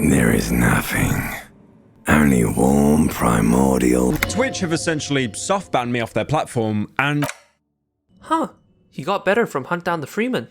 There is nothing. Only warm primordial... Twitch have essentially soft-banned me off their platform, and... Huh, he got better from Hunt Down the Freeman.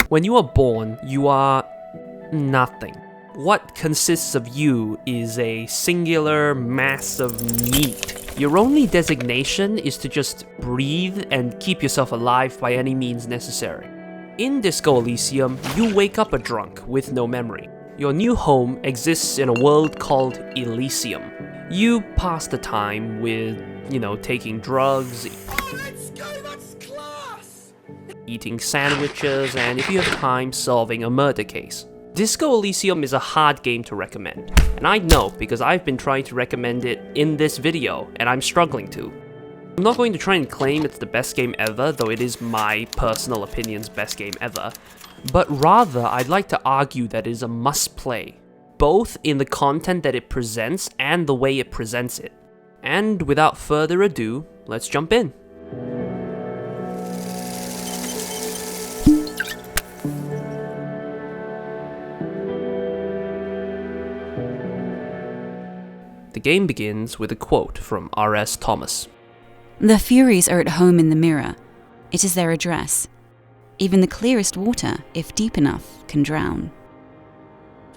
When you are born, you are nothing. What consists of you is a singular mass of meat. Your only designation is to just breathe and keep yourself alive by any means necessary. In Disco Elysium, you wake up a drunk with no memory. Your new home exists in a world called Elysium. You pass the time with, taking drugs, eating sandwiches, and if you have time, solving a murder case. Disco Elysium is a hard game to recommend, and I know because I've been trying to recommend it in this video, and I'm struggling to. I'm not going to try and claim it's the best game ever, though it is my personal opinion's best game ever, but rather I'd like to argue that it is a must-play, both in the content that it presents and the way it presents it. And without further ado, let's jump in. The game begins with a quote from R.S. Thomas. "The Furies are at home in the mirror. It is their address. Even the clearest water, if deep enough, can drown."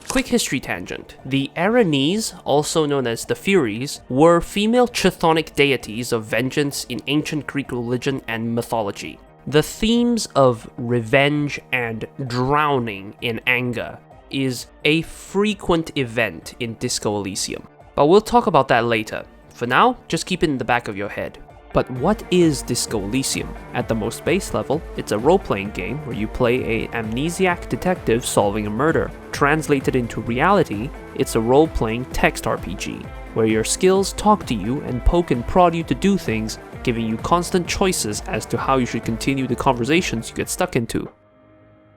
Quick history tangent. The Erinyes, also known as the Furies, were female chthonic deities of vengeance in ancient Greek religion and mythology. The themes of revenge and drowning in anger is a frequent event in Disco Elysium. But we'll talk about that later. For now, just keep it in the back of your head. But what is Disco Elysium? At the most base level, it's a role-playing game where you play an amnesiac detective solving a murder. Translated into reality, it's a role-playing text RPG, where your skills talk to you and poke and prod you to do things, giving you constant choices as to how you should continue the conversations you get stuck into.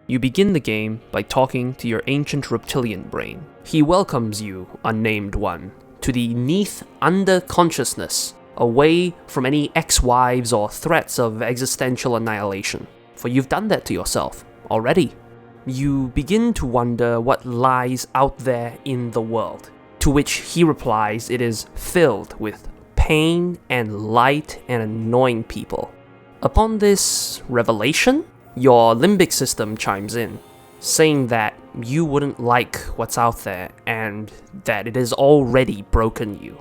You begin the game by talking to your ancient reptilian brain. He welcomes you, unnamed one, to the Neath under consciousness, away from any ex-wives or threats of existential annihilation. For you've done that to yourself already. You begin to wonder what lies out there in the world, to which he replies it is filled with pain and light and annoying people. Upon this revelation, your limbic system chimes in, saying that you wouldn't like what's out there and that it has already broken you.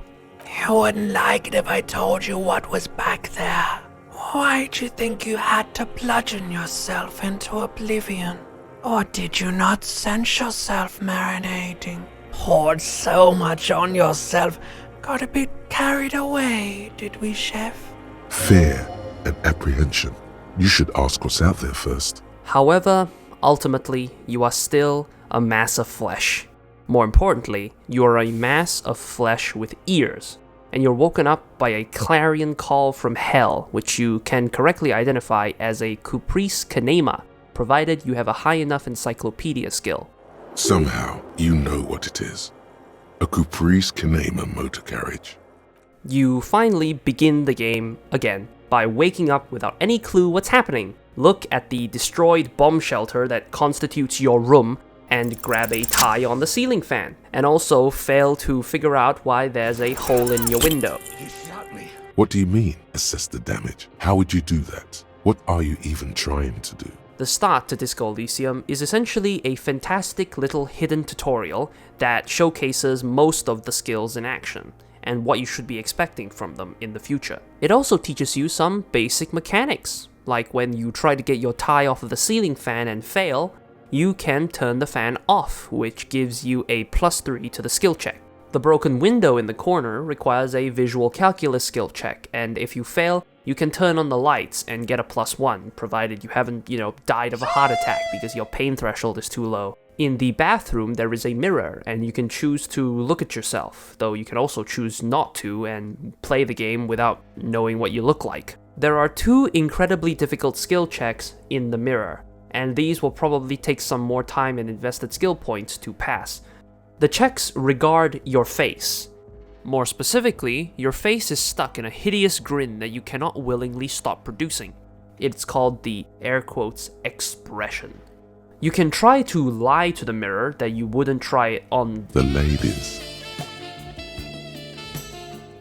You wouldn't like it if I told you what was back there. Why'd you think you had to bludgeon yourself into oblivion? Or did you not sense yourself marinating? Poured so much on yourself, got a bit carried away, did we, Chef? Fear and apprehension. You should ask what's out there first. However, ultimately, you are still a mass of flesh. More importantly, you are a mass of flesh with ears, and you're woken up by a clarion call from hell, which you can correctly identify as a Cuprice Canema, provided you have a high enough encyclopedia skill. Somehow, you know what it is. A caprice can name a motor carriage. You finally begin the game again by waking up without any clue what's happening. Look at the destroyed bomb shelter that constitutes your room and grab a tie on the ceiling fan, and also fail to figure out why there's a hole in your window. What do you mean, assess the damage? How would you do that? What are you even trying to do? The start to Disco Elysium is essentially a fantastic little hidden tutorial that showcases most of the skills in action, and what you should be expecting from them in the future. It also teaches you some basic mechanics, like when you try to get your tie off of the ceiling fan and fail, you can turn the fan off, which gives you a +3 to the skill check. The broken window in the corner requires a visual calculus skill check, and if you fail, you can turn on the lights and get a +1, provided you haven't, died of a heart attack because your pain threshold is too low. In the bathroom, there is a mirror, and you can choose to look at yourself, though you can also choose not to and play the game without knowing what you look like. There are 2 incredibly difficult skill checks in the mirror, and these will probably take some more time and invested skill points to pass. The checks regard your face. More specifically, your face is stuck in a hideous grin that you cannot willingly stop producing. It's called the air quotes expression. You can try to lie to the mirror that you wouldn't try it on the ladies.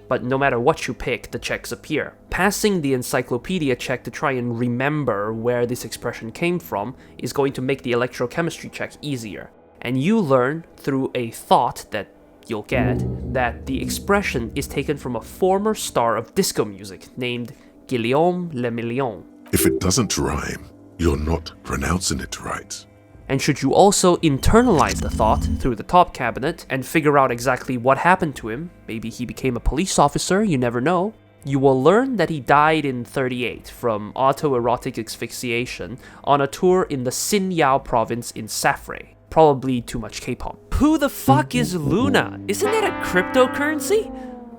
But no matter what you pick, the checks appear. Passing the encyclopedia check to try and remember where this expression came from is going to make the electrochemistry check easier. And you learn through a thought that you'll get that the expression is taken from a former star of disco music named Guillaume Le Million. If it doesn't rhyme, you're not pronouncing it right. And should you also internalize the thought through the top cabinet and figure out exactly what happened to him, maybe he became a police officer, you never know, you will learn that he died in 38 from autoerotic asphyxiation on a tour in the Xinyao province in Safre. Probably too much K-pop. Who the fuck is Luna? Isn't that a cryptocurrency?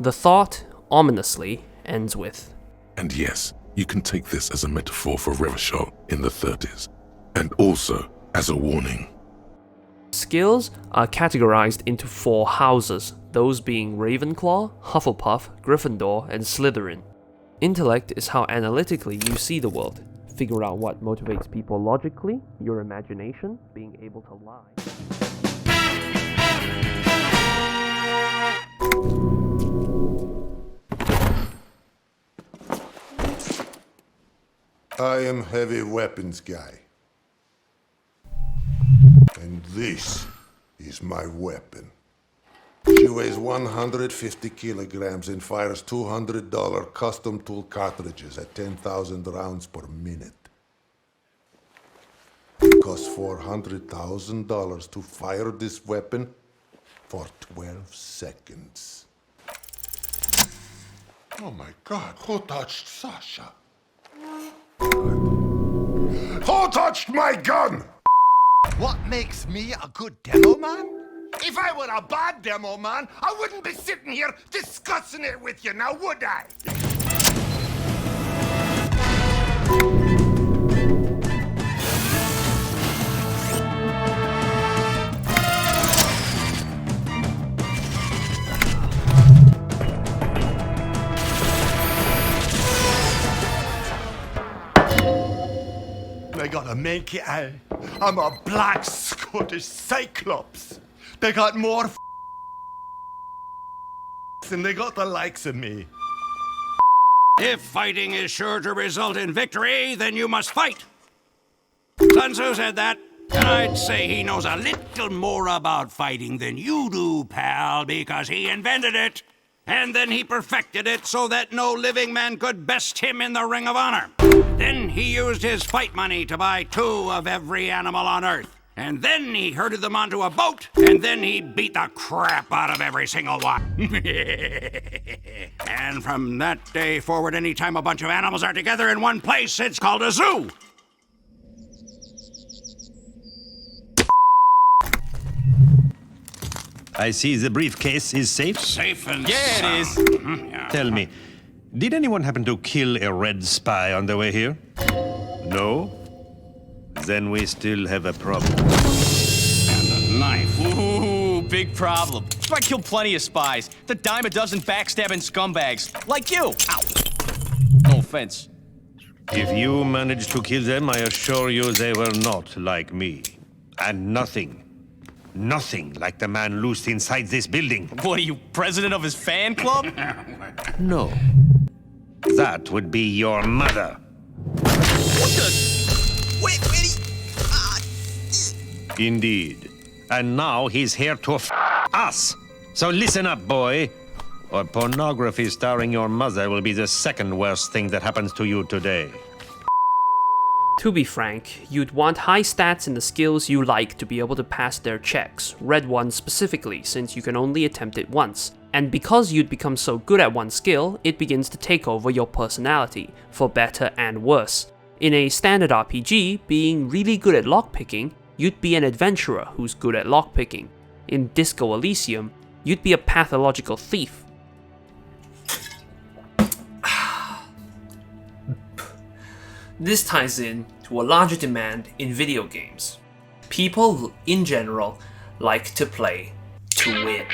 The thought, ominously, ends with, and yes, you can take this as a metaphor for Revachol in the 30s, and also as a warning. Skills are categorized into 4 houses, those being Ravenclaw, Hufflepuff, Gryffindor, and Slytherin. Intellect is how analytically you see the world. Figure out what motivates people logically, your imagination, being able to lie. I am heavy weapons guy. And this is my weapon. She weighs 150 kilograms and fires $200 custom tool cartridges at 10,000 rounds per minute. It costs $400,000 to fire this weapon for 12 seconds. Oh my God, who touched Sasha? Who touched my gun? What makes me a good demo man? If I were a bad demo man, I wouldn't be sitting here discussing it with you now, would I? They got a manky eye. I'm a black Scottish cyclops. They got more than they got the likes of me. If fighting is sure to result in victory, then you must fight. Sun Tzu said that, and I'd say he knows a little more about fighting than you do, pal, because he invented it. And then he perfected it so that no living man could best him in the Ring of Honor. Then he used his fight money to buy 2 of every animal on Earth. And then he herded them onto a boat, and then he beat the crap out of every single one. And from that day forward, anytime a bunch of animals are together in one place, it's called a zoo. I see the briefcase is safe. Safe and Yeah, sound. it is. Yeah. Tell me, did anyone happen to kill a red spy on the way here? No? Then we still have a problem. And life. Ooh, big problem. I killed plenty of spies. The dime a dozen backstabbing scumbags. Like you. Ow. No offense. If you managed to kill them, I assure you they were not like me. And nothing like the man loosed inside this building. What are you, president of his fan club? No. That would be your mother. What the? Wait. Indeed. And now he's here to us. So listen up, boy. Or pornography starring your mother will be the second worst thing that happens to you today. To be frank, you'd want high stats in the skills you like to be able to pass their checks, red ones specifically since you can only attempt it once. And because you'd become so good at one skill, it begins to take over your personality, for better and worse. In a standard RPG, being really good at lockpicking, you'd be an adventurer who's good at lockpicking. In Disco Elysium, you'd be a pathological thief. This ties in to a larger demand in video games. People, in general, like to play to win.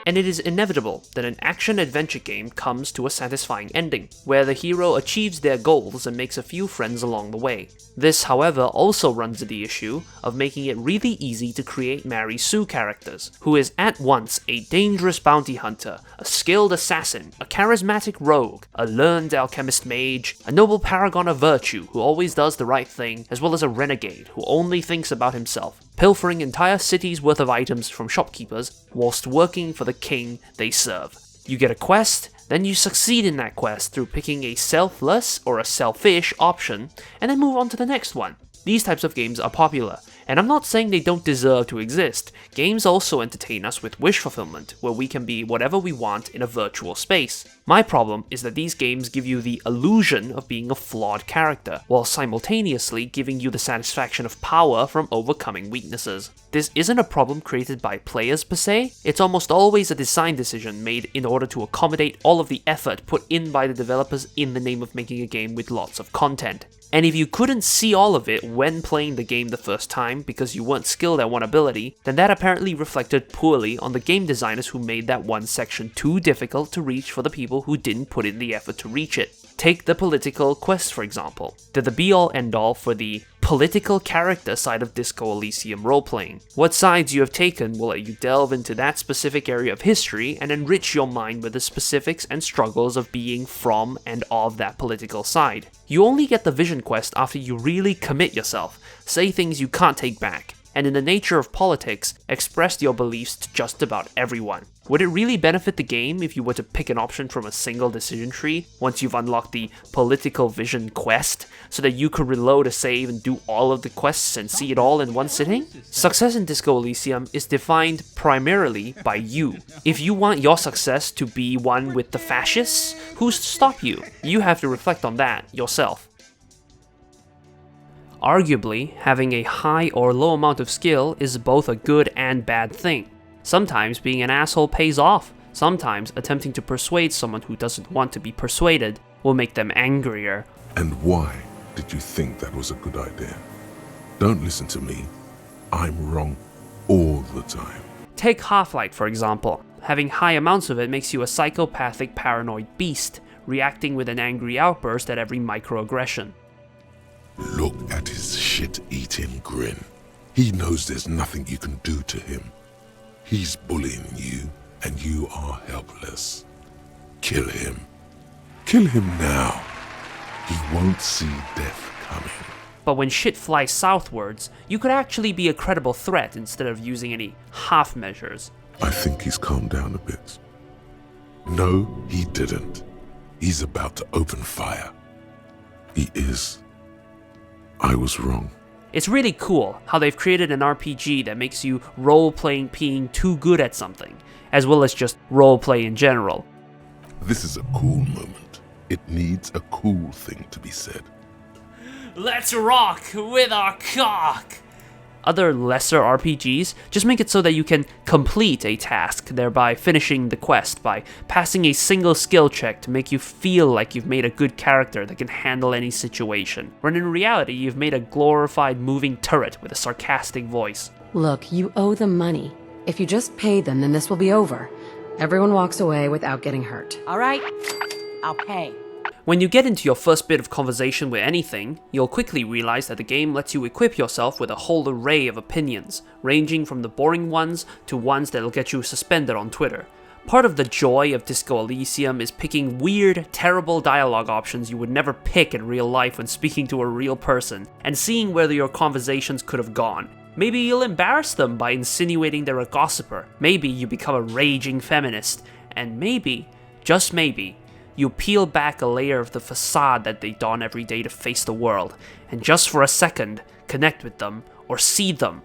And it is inevitable that an action-adventure game comes to a satisfying ending, where the hero achieves their goals and makes a few friends along the way. This, however, also runs into the issue of making it really easy to create Mary Sue characters, who is at once a dangerous bounty hunter, a skilled assassin, a charismatic rogue, a learned alchemist mage, a noble paragon of virtue who always does the right thing, as well as a renegade who only thinks about himself, pilfering entire cities worth of items from shopkeepers whilst working for the king they serve. You get a quest, then you succeed in that quest through picking a selfless or a selfish option, and then move on to the next one. These types of games are popular, and I'm not saying they don't deserve to exist. Games also entertain us with wish fulfillment, where we can be whatever we want in a virtual space. My problem is that these games give you the illusion of being a flawed character, while simultaneously giving you the satisfaction of power from overcoming weaknesses. This isn't a problem created by players per se, it's almost always a design decision made in order to accommodate all of the effort put in by the developers in the name of making a game with lots of content. And if you couldn't see all of it when playing the game the first time because you weren't skilled at one ability, then that apparently reflected poorly on the game designers who made that one section too difficult to reach for the people who didn't put in the effort to reach it. Take the political quest, for example. They're the be-all end-all for the political character side of Disco Elysium roleplaying. What sides you have taken will let you delve into that specific area of history and enrich your mind with the specifics and struggles of being from and of that political side. You only get the vision quest after you really commit yourself, say things you can't take back, and in the nature of politics, express your beliefs to just about everyone. Would it really benefit the game if you were to pick an option from a single decision tree once you've unlocked the political vision quest, so that you could reload a save and do all of the quests and see it all in one sitting? Success in Disco Elysium is defined primarily by you. If you want your success to be one with the fascists, who's to stop you? You have to reflect on that yourself. Arguably, having a high or low amount of skill is both a good and bad thing. Sometimes being an asshole pays off. Sometimes attempting to persuade someone who doesn't want to be persuaded will make them angrier. And why did you think that was a good idea? Don't listen to me. I'm wrong all the time. Take Half-Life, for example. Having high amounts of it makes you a psychopathic paranoid beast, reacting with an angry outburst at every microaggression. Look at his shit-eating grin. He knows there's nothing you can do to him. He's bullying you, and you are helpless. Kill him. Kill him now. He won't see death coming. But when shit flies southwards, you could actually be a credible threat instead of using any half measures. I think he's calmed down a bit. No, he didn't. He's about to open fire. He is. I was wrong. It's really cool how they've created an RPG that makes you role-playing being too good at something, as well as just roleplay in general. This is a cool moment. It needs a cool thing to be said. Let's rock with our cock! Other lesser RPGs just make it so that you can complete a task, thereby finishing the quest by passing a single skill check to make you feel like you've made a good character that can handle any situation, when in reality you've made a glorified moving turret with a sarcastic voice. Look, you owe them money. If you just pay them, then this will be over. Everyone walks away without getting hurt. All right, I'll pay. When you get into your first bit of conversation with anything, you'll quickly realize that the game lets you equip yourself with a whole array of opinions, ranging from the boring ones to ones that'll get you suspended on Twitter. Part of the joy of Disco Elysium is picking weird, terrible dialogue options you would never pick in real life when speaking to a real person, and seeing where your conversations could have gone. Maybe you'll embarrass them by insinuating they're a gossiper, maybe you become a raging feminist, and maybe, just maybe, you peel back a layer of the facade that they don every day to face the world, and just for a second, connect with them, or see them,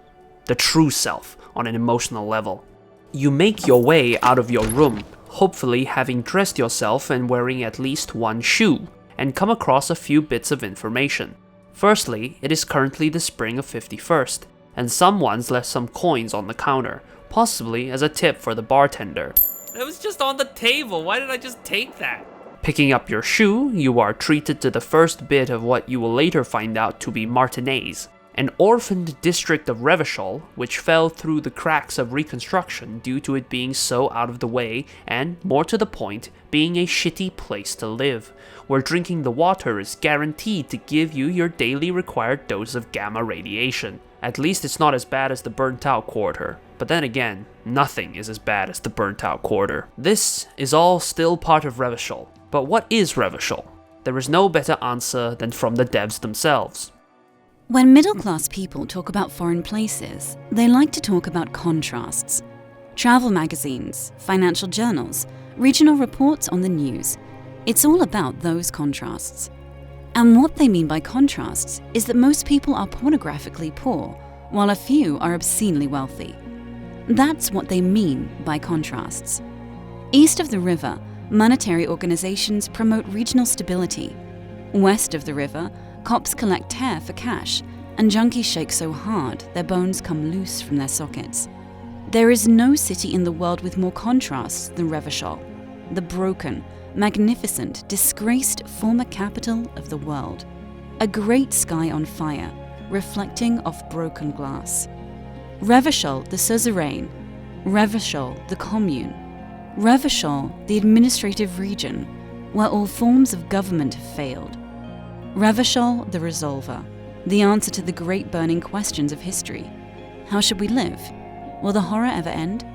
the true self, on an emotional level. You make your way out of your room, hopefully having dressed yourself and wearing at least one shoe, and come across a few bits of information. Firstly, it is currently the spring of 51st, and someone's left some coins on the counter, possibly as a tip for the bartender. It was just on the table, why did I just take that? Picking up your shoe, you are treated to the first bit of what you will later find out to be Martinaise, an orphaned district of Revachol, which fell through the cracks of reconstruction due to it being so out of the way and, more to the point, being a shitty place to live, where drinking the water is guaranteed to give you your daily required dose of gamma radiation. At least it's not as bad as the burnt out quarter. But then again, nothing is as bad as the burnt out quarter. This is all still part of Revachol. But what is Revachol? There is no better answer than from the devs themselves. When middle-class people talk about foreign places, they like to talk about contrasts. Travel magazines, financial journals, regional reports on the news. It's all about those contrasts. And what they mean by contrasts is that most people are pornographically poor, while a few are obscenely wealthy. That's what they mean by contrasts. East of the river, monetary organizations promote regional stability. West of the river, cops collect tear for cash, and junkies shake so hard their bones come loose from their sockets. There is no city in the world with more contrasts than Revachol, the broken, magnificent, disgraced former capital of the world. A great sky on fire, reflecting off broken glass. Revachol, the suzerain. Revachol, the commune. Revachol, the administrative region, where all forms of government have failed. Revachol, the resolver, the answer to the great burning questions of history. How should we live? Will the horror ever end?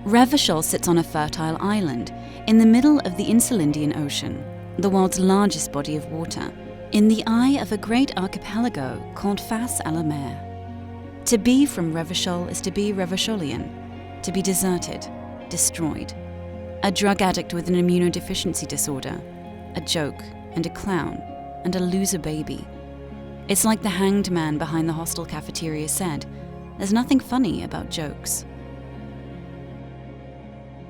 Revachol sits on a fertile island in the middle of the Insulindian Ocean, the world's largest body of water, in the eye of a great archipelago called Face à la Mer. To be from Revachol is to be Revacholian, to be deserted, destroyed. A drug addict with an immunodeficiency disorder, a joke and a clown, and a loser baby. It's like the hanged man behind the hostel cafeteria said, there's nothing funny about jokes.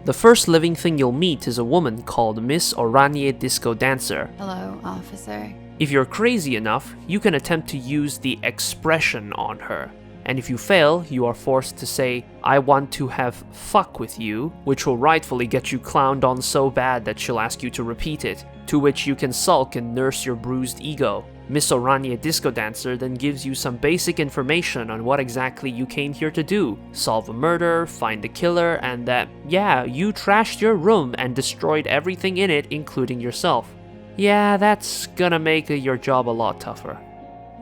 The first living thing you'll meet is a woman called Miss Oranje Disco Dancer. Hello, officer. If you're crazy enough, you can attempt to use the expression on her. And if you fail, you are forced to say, I want to have fuck with you, which will rightfully get you clowned on so bad that she'll ask you to repeat it, to which you can sulk and nurse your bruised ego. Miss Oranje Disco Dancer then gives you some basic information on what exactly you came here to do. Solve a murder, find the killer, and that, yeah, you trashed your room and destroyed everything in it, including yourself. Yeah, that's gonna make your job a lot tougher.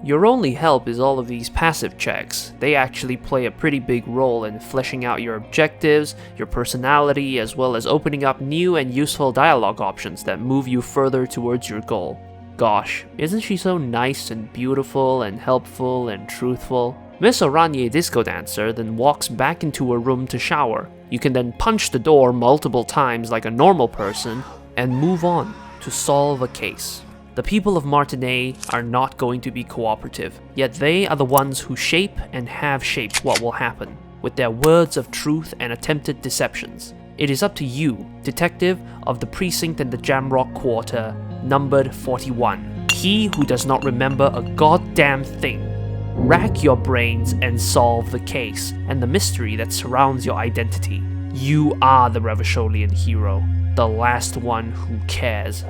Your only help is all of these passive checks. They actually play a pretty big role in fleshing out your objectives, your personality, as well as opening up new and useful dialogue options that move you further towards your goal. Gosh, isn't she so nice and beautiful and helpful and truthful? Miss Oranje Disco Dancer then walks back into her room to shower. You can then punch the door multiple times like a normal person and move on to solve a case. The people of Martinaise are not going to be cooperative, yet they are the ones who shape and have shaped what will happen, with their words of truth and attempted deceptions. It is up to you, detective of the precinct in the Jamrock Quarter, numbered 41. He who does not remember a goddamn thing. Rack your brains and solve the case and the mystery that surrounds your identity. You are the Revacholian hero, the last one who cares.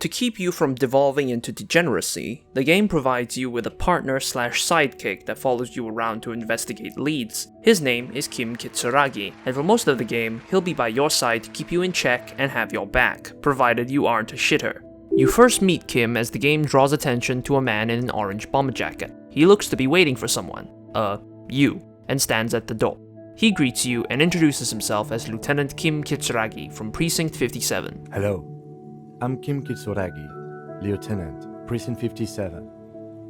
To keep you from devolving into degeneracy, the game provides you with a partner/sidekick that follows you around to investigate leads. His name is Kim Kitsuragi, and for most of the game, he'll be by your side to keep you in check and have your back, provided you aren't a shitter. You first meet Kim as the game draws attention to a man in an orange bomber jacket. He looks to be waiting for someone, you, and stands at the door. He greets you and introduces himself as Lieutenant Kim Kitsuragi from Precinct 57. Hello. I'm Kim Kitsuragi, Lieutenant, Precinct 57.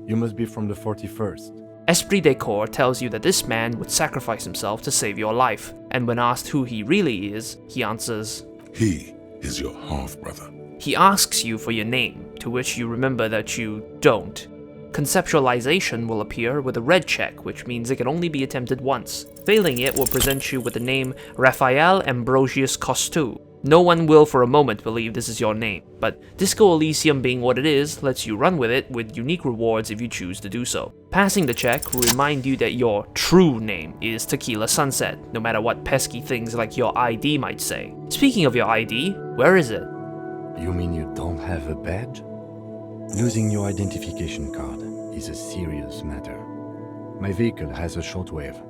You must be from the 41st. Esprit de Corps tells you that this man would sacrifice himself to save your life, and when asked who he really is, he answers, He is your half-brother. He asks you for your name, to which you remember that you don't. Conceptualization will appear with a red check, which means it can only be attempted once. Failing it will present you with the name Raphael Ambrosius Costou. No one will for a moment believe this is your name, but Disco Elysium being what it is, lets you run with it with unique rewards if you choose to do so. Passing the check will remind you that your true name is Tequila Sunset, no matter what pesky things like your ID might say. Speaking of your ID, where is it? You mean you don't have a badge? Losing your identification card is a serious matter. My vehicle has a shortwave.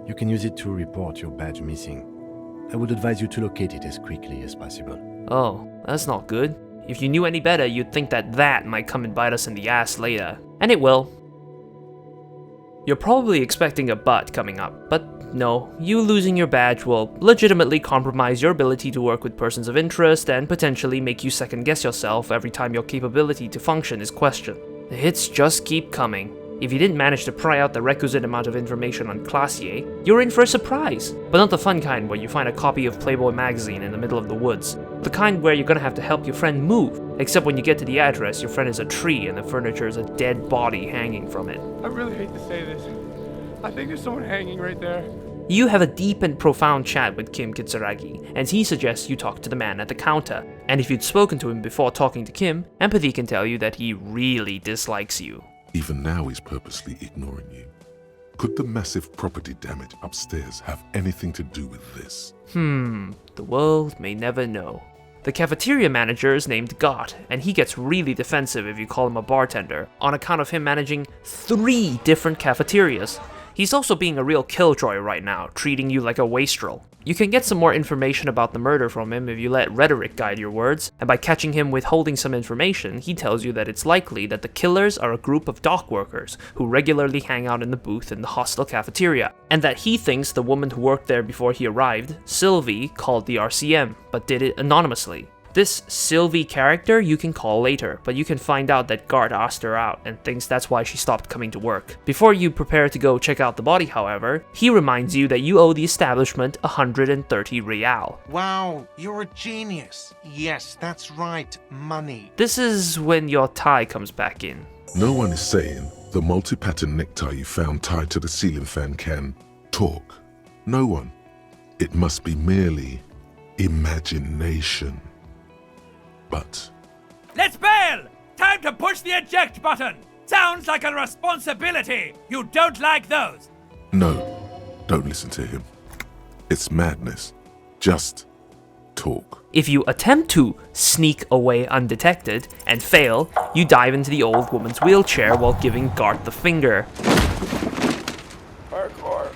You can use it to report your badge missing. I would advise you to locate it as quickly as possible. Oh, that's not good. If you knew any better, you'd think that might come and bite us in the ass later. And it will. You're probably expecting a but coming up, but no, you losing your badge will legitimately compromise your ability to work with persons of interest and potentially make you second guess yourself every time your capability to function is questioned. The hits just keep coming. If you didn't manage to pry out the requisite amount of information on Classier, you're in for a surprise. But not the fun kind where you find a copy of Playboy magazine in the middle of the woods. The kind where you're gonna have to help your friend move. Except when you get to the address, your friend is a tree and the furniture is a dead body hanging from it. I really hate to say this. I think there's someone hanging right there. You have a deep and profound chat with Kim Kitsuragi, and he suggests you talk to the man at the counter. And if you'd spoken to him before talking to Kim, empathy can tell you that he really dislikes you. Even now he's purposely ignoring you. Could the massive property damage upstairs have anything to do with this? The world may never know. The cafeteria manager is named Gott, and he gets really defensive if you call him a bartender, on account of him managing 3 different cafeterias. He's also being a real killjoy right now, treating you like a wastrel. You can get some more information about the murder from him if you let rhetoric guide your words, and by catching him withholding some information, he tells you that it's likely that the killers are a group of dock workers who regularly hang out in the booth in the hostel cafeteria, and that he thinks the woman who worked there before he arrived, Sylvie, called the RCM, but did it anonymously. This Sylvie character you can call later, but you can find out that Gart asked her out and thinks that's why she stopped coming to work. Before you prepare to go check out the body, however, he reminds you that you owe the establishment 130 real. Wow, you're a genius. Yes, that's right, money. This is when your tie comes back in. No one is saying the multi-pattern necktie you found tied to the ceiling fan can talk. No one. It must be merely imagination. But let's bail! Time to push the eject button! Sounds like a responsibility! You don't like those! no, don't listen to him. It's madness. Just talk. If you attempt to sneak away undetected and fail, you dive into the old woman's wheelchair while giving Gart the finger. Parkour.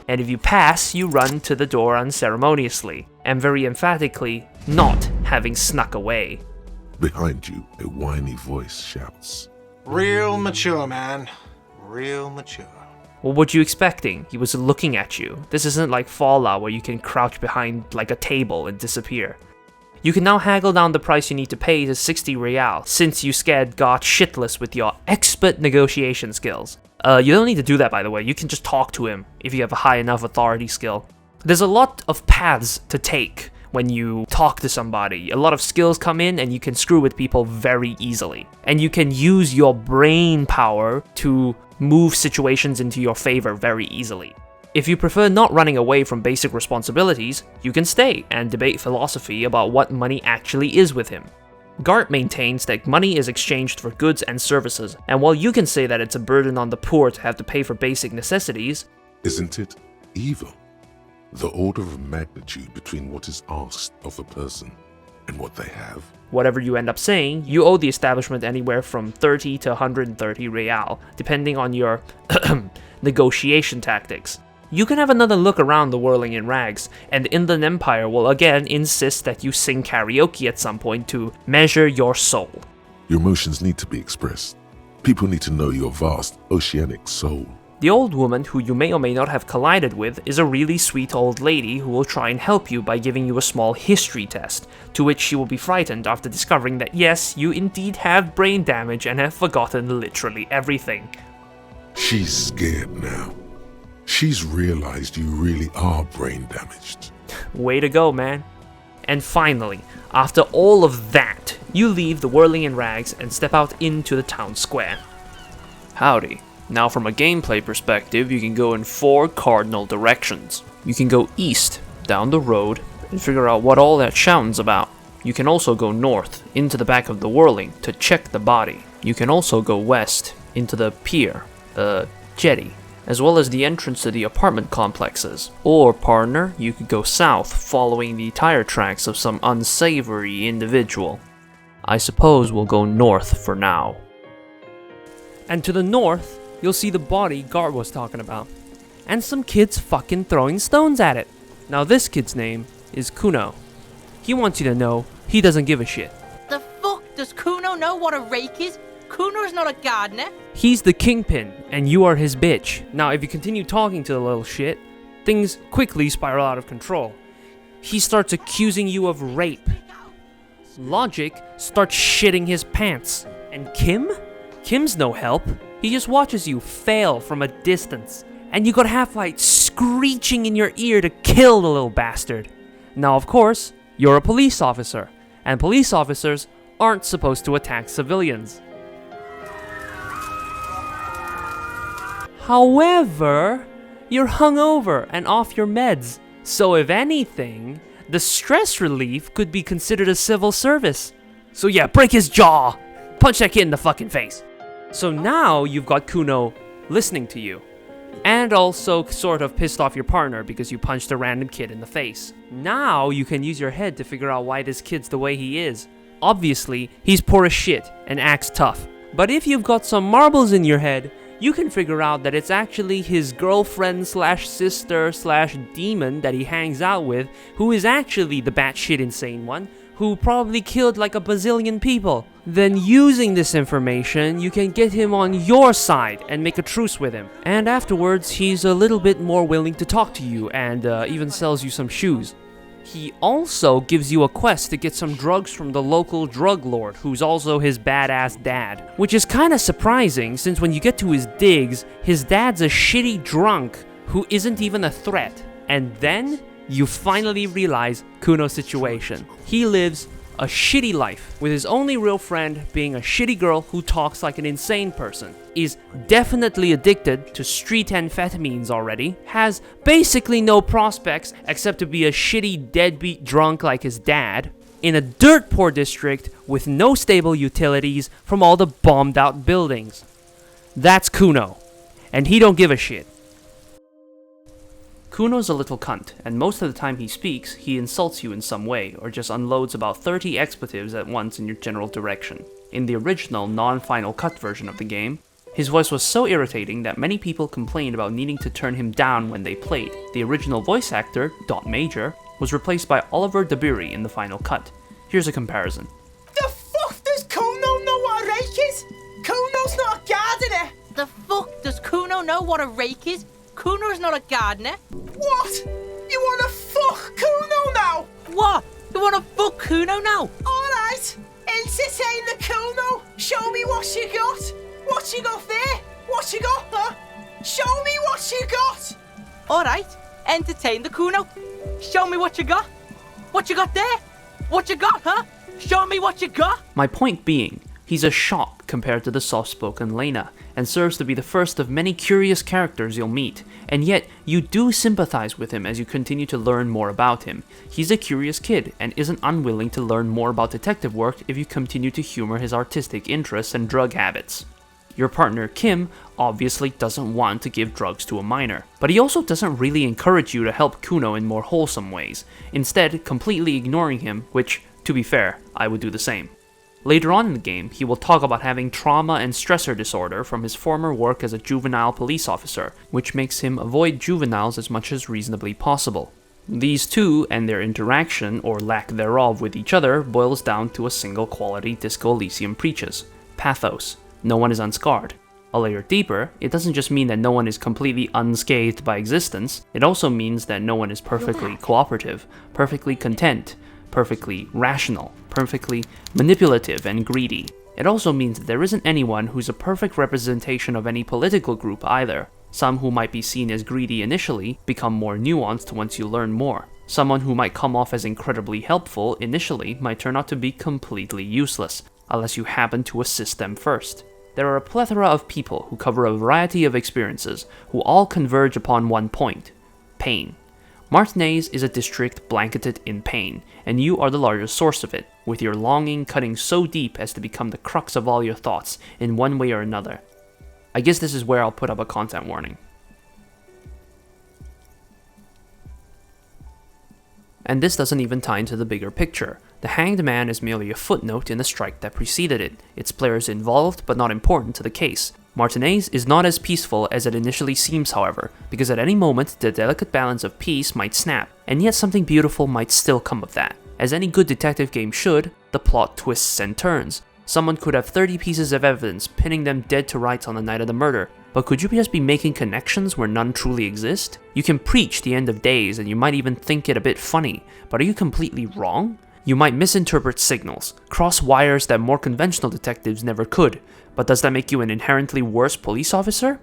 And if you pass, you run to the door unceremoniously, and very emphatically, not having snuck away. Behind you, a whiny voice shouts, Real mature, man. Real mature. What were you expecting? He was looking at you. This isn't like Fallout where you can crouch behind like a table and disappear. You can now haggle down the price you need to pay to 60 real, since you scared Gart shitless with your expert negotiation skills. You don't need to do that, by the way. You can just talk to him if you have a high enough authority skill. There's a lot of paths to take when you talk to somebody. A lot of skills come in and you can screw with people very easily. And you can use your brain power to move situations into your favor very easily. If you prefer not running away from basic responsibilities, you can stay and debate philosophy about what money actually is with him. Gart maintains that money is exchanged for goods and services, and while you can say that it's a burden on the poor to have to pay for basic necessities, isn't it evil? The order of magnitude between what is asked of a person And what they have? Whatever you end up saying, you owe the establishment anywhere from 30 to 130 real, depending on your negotiation tactics. You can have another look around the Whirling in Rags, and the Inland Empire will again insist that you sing karaoke at some point to measure your soul. Your emotions need to be expressed. People need to know your vast oceanic soul. The old woman, who you may or may not have collided with, is a really sweet old lady who will try and help you by giving you a small history test, to which she will be frightened after discovering that yes, you indeed have brain damage and have forgotten literally everything. She's scared now. She's realized you really are brain damaged. Way to go, man. And finally, after all of that, you leave the Whirling in Rags and step out into the town square. Howdy. Now from a gameplay perspective, you can go in 4 cardinal directions. You can go east, down the road, and figure out what all that shouting's about. You can also go north, into the back of the Whirling, to check the body. You can also go west, into the pier, jetty, as well as the entrance to the apartment complexes. Or, partner, you could go south, following the tire tracks of some unsavory individual. I suppose we'll go north for now. And to the north, you'll see the body Gart was talking about. And some kids fucking throwing stones at it. Now this kid's name is Kuno. He wants you to know he doesn't give a shit. The fuck? Does Kuno know what a rake is? Kuno's not a gardener. He's the kingpin, and you are his bitch. Now if you continue talking to the little shit, things quickly spiral out of control. He starts accusing you of rape. Logic starts shitting his pants. And Kim's no help. He just watches you fail from a distance, and you got Half-Light screeching in your ear to kill the little bastard. Now, of course, you're a police officer, and police officers aren't supposed to attack civilians. However, you're hungover and off your meds, so if anything, the stress relief could be considered a civil service. So yeah, break his jaw! Punch that kid in the fucking face! So now you've got Kuno listening to you, and also sort of pissed off your partner because you punched a random kid in the face. Now you can use your head to figure out why this kid's the way he is. Obviously, he's poor as shit and acts tough. But if you've got some marbles in your head, you can figure out that it's actually his girlfriend slash sister slash demon that he hangs out with, who is actually the batshit insane one, who probably killed like a bazillion people. Then using this information, you can get him on your side and make a truce with him. And afterwards, he's a little bit more willing to talk to you and even sells you some shoes. He also gives you a quest to get some drugs from the local drug lord, who's also his badass dad. Which is kinda surprising, since when you get to his digs, his dad's a shitty drunk who isn't even a threat. And then you finally realize Kuno's situation. He lives a shitty life, with his only real friend being a shitty girl who talks like an insane person, is definitely addicted to street amphetamines already, has basically no prospects except to be a shitty deadbeat drunk like his dad, in a dirt poor district with no stable utilities from all the bombed out buildings. That's Kuno, and he don't give a shit. Kuno's a little cunt, and most of the time he speaks, he insults you in some way, or just unloads about 30 expletives at once in your general direction. In the original, non-final cut version of the game, his voice was so irritating that many people complained about needing to turn him down when they played. The original voice actor, Dot Major, was replaced by Oliver Dabiri in the final cut. Here's a comparison. The fuck does Kuno know what a rake is? Kuno's not a gardener! The fuck does Kuno know what a rake is? Kuno's not a gardener. What? You wanna fuck Kuno now? What? You wanna fuck Kuno now? Alright, entertain the Kuno. Show me what you got. What you got there? What you got, huh? Show me what you got. Alright, entertain the Kuno. Show me what you got. What you got there? What you got, huh? Show me what you got. My point being, he's a shock compared to the soft-spoken Lena, and serves to be the first of many curious characters you'll meet, and yet you do sympathize with him as you continue to learn more about him. He's a curious kid, and isn't unwilling to learn more about detective work if you continue to humor his artistic interests and drug habits. Your partner Kim obviously doesn't want to give drugs to a minor, but he also doesn't really encourage you to help Kuno in more wholesome ways, instead completely ignoring him, which To be fair, I would do the same. Later on in the game, he will talk about having trauma and stressor disorder from his former work as a juvenile police officer, which makes him avoid juveniles as much as reasonably possible. These two, and their interaction, or lack thereof, with each other boils down to a single quality Disco Elysium preaches: pathos. No one is unscarred. A layer deeper, it doesn't just mean that no one is completely unscathed by existence, it also means that no one is perfectly cooperative, perfectly content, perfectly rational, perfectly manipulative and greedy. It also means that there isn't anyone who's a perfect representation of any political group either. Some who might be seen as greedy initially become more nuanced once you learn more. Someone who might come off as incredibly helpful initially might turn out to be completely useless, unless you happen to assist them first. There are a plethora of people who cover a variety of experiences, who all converge upon one point: pain. Martinez is a district blanketed in pain, and you are the largest source of it, with your longing cutting so deep as to become the crux of all your thoughts, in one way or another. I guess this is where I'll put up a content warning. And this doesn't even tie into the bigger picture. The Hanged Man is merely a footnote in the strike that preceded it, its players involved but not important to the case. Martinez is not as peaceful as it initially seems, however, because at any moment the delicate balance of peace might snap, and yet something beautiful might still come of that. As any good detective game should, the plot twists and turns. Someone could have 30 pieces of evidence pinning them dead to rights on the night of the murder, but could you just be making connections where none truly exist? You can preach the end of days and you might even think it a bit funny, but are you completely wrong? You might misinterpret signals, cross wires that more conventional detectives never could, but does that make you an inherently worse police officer?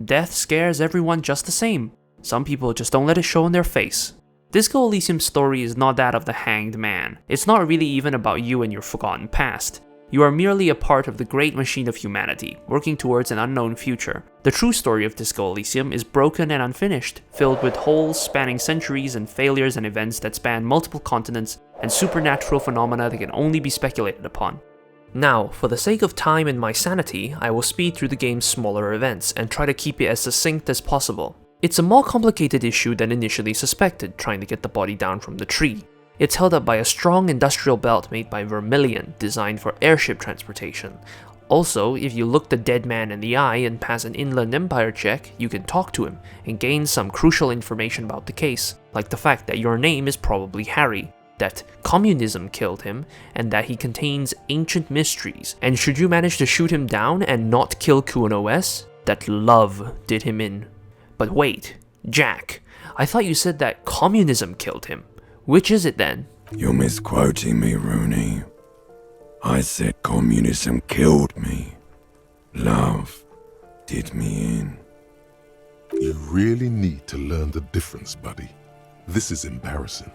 Death scares everyone just the same. Some people just don't let it show in their face. Disco Elysium's story is not that of the Hanged Man. It's not really even about you and your forgotten past. You are merely a part of the great machine of humanity, working towards an unknown future. The true story of Disco Elysium is broken and unfinished, filled with holes spanning centuries and failures and events that span multiple continents and supernatural phenomena that can only be speculated upon. Now, for the sake of time and my sanity, I will speed through the game's smaller events and try to keep it as succinct as possible. It's a more complicated issue than initially suspected, trying to get the body down from the tree. It's held up by a strong industrial belt made by Vermilion, designed for airship transportation. Also, if you look the dead man in the eye and pass an Inland Empire check, you can talk to him and gain some crucial information about the case, like the fact that your name is probably Harry, that communism killed him, and that he contains ancient mysteries, and should you manage to shoot him down and not kill QNOS, that love did him in. But wait, Jack, I thought you said that communism killed him. Which is it then? You're misquoting me, Rooney. I said communism killed me. Love did me in. You really need to learn the difference, buddy. This is embarrassing.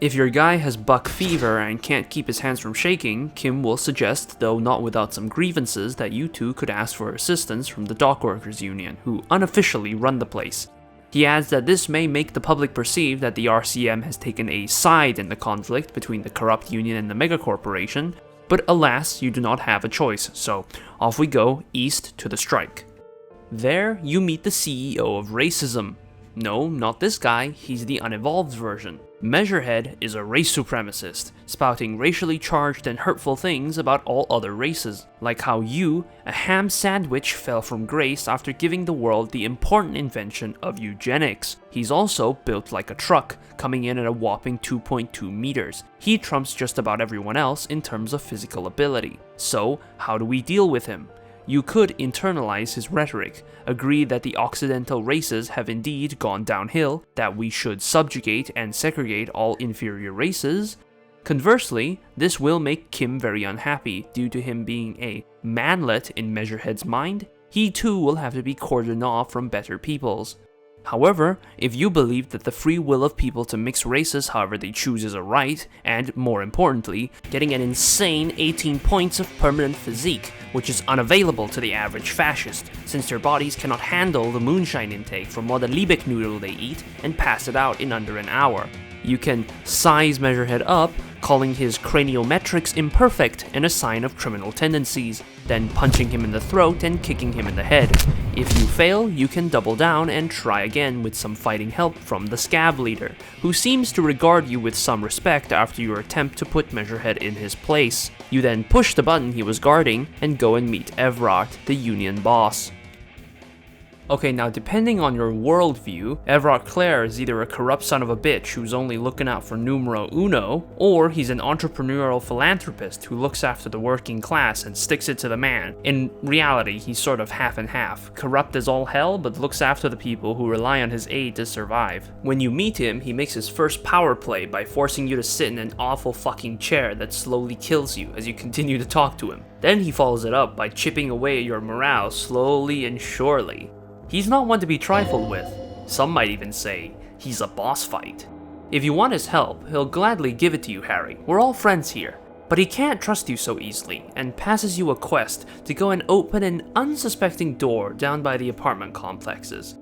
If your guy has buck fever and can't keep his hands from shaking, Kim will suggest, though not without some grievances, that you two could ask for assistance from the Dockworkers Union, who unofficially run the place. He adds that this may make the public perceive that the RCM has taken a side in the conflict between the corrupt union and the megacorporation, but alas, you do not have a choice, so off we go east to the strike. There, you meet the CEO of racism. No, not this guy, he's the unevolved version. Measurehead is a race supremacist, spouting racially charged and hurtful things about all other races, like how you, a ham sandwich, fell from grace after giving the world the important invention of eugenics. He's also built like a truck, coming in at a whopping 2.2 meters. He trumps just about everyone else in terms of physical ability. So, how do we deal with him? You could internalize his rhetoric, agree that the Occidental races have indeed gone downhill, that we should subjugate and segregate all inferior races. Conversely, this will make Kim very unhappy due to him being a manlet in Measurehead's mind. He too will have to be cordoned off from better peoples. However, if you believe that the free will of people to mix races however they choose is a right, and more importantly, getting an insane 18 points of permanent physique, which is unavailable to the average fascist, since their bodies cannot handle the moonshine intake from all the Liebeck noodle they eat and pass it out in under an hour. You can size Measurehead up, calling his craniometrics imperfect and a sign of criminal tendencies, then punching him in the throat and kicking him in the head. If you fail, you can double down and try again with some fighting help from the Scab leader, who seems to regard you with some respect after your attempt to put Measurehead in his place. You then push the button he was guarding and go and meet Evrot, the Union boss. Okay, now depending on your worldview, Evrot Clare is either a corrupt son of a bitch who's only looking out for numero uno, or he's an entrepreneurial philanthropist who looks after the working class and sticks it to the man. In reality, he's sort of half and half, corrupt as all hell, but looks after the people who rely on his aid to survive. When you meet him, he makes his first power play by forcing you to sit in an awful fucking chair that slowly kills you as you continue to talk to him. Then he follows it up by chipping away at your morale slowly and surely. He's not one to be trifled with. Some might even say he's a boss fight. If you want his help, he'll gladly give it to you, Harry. We're all friends here. But he can't trust you so easily, and passes you a quest to go and open an unsuspecting door down by the apartment complexes.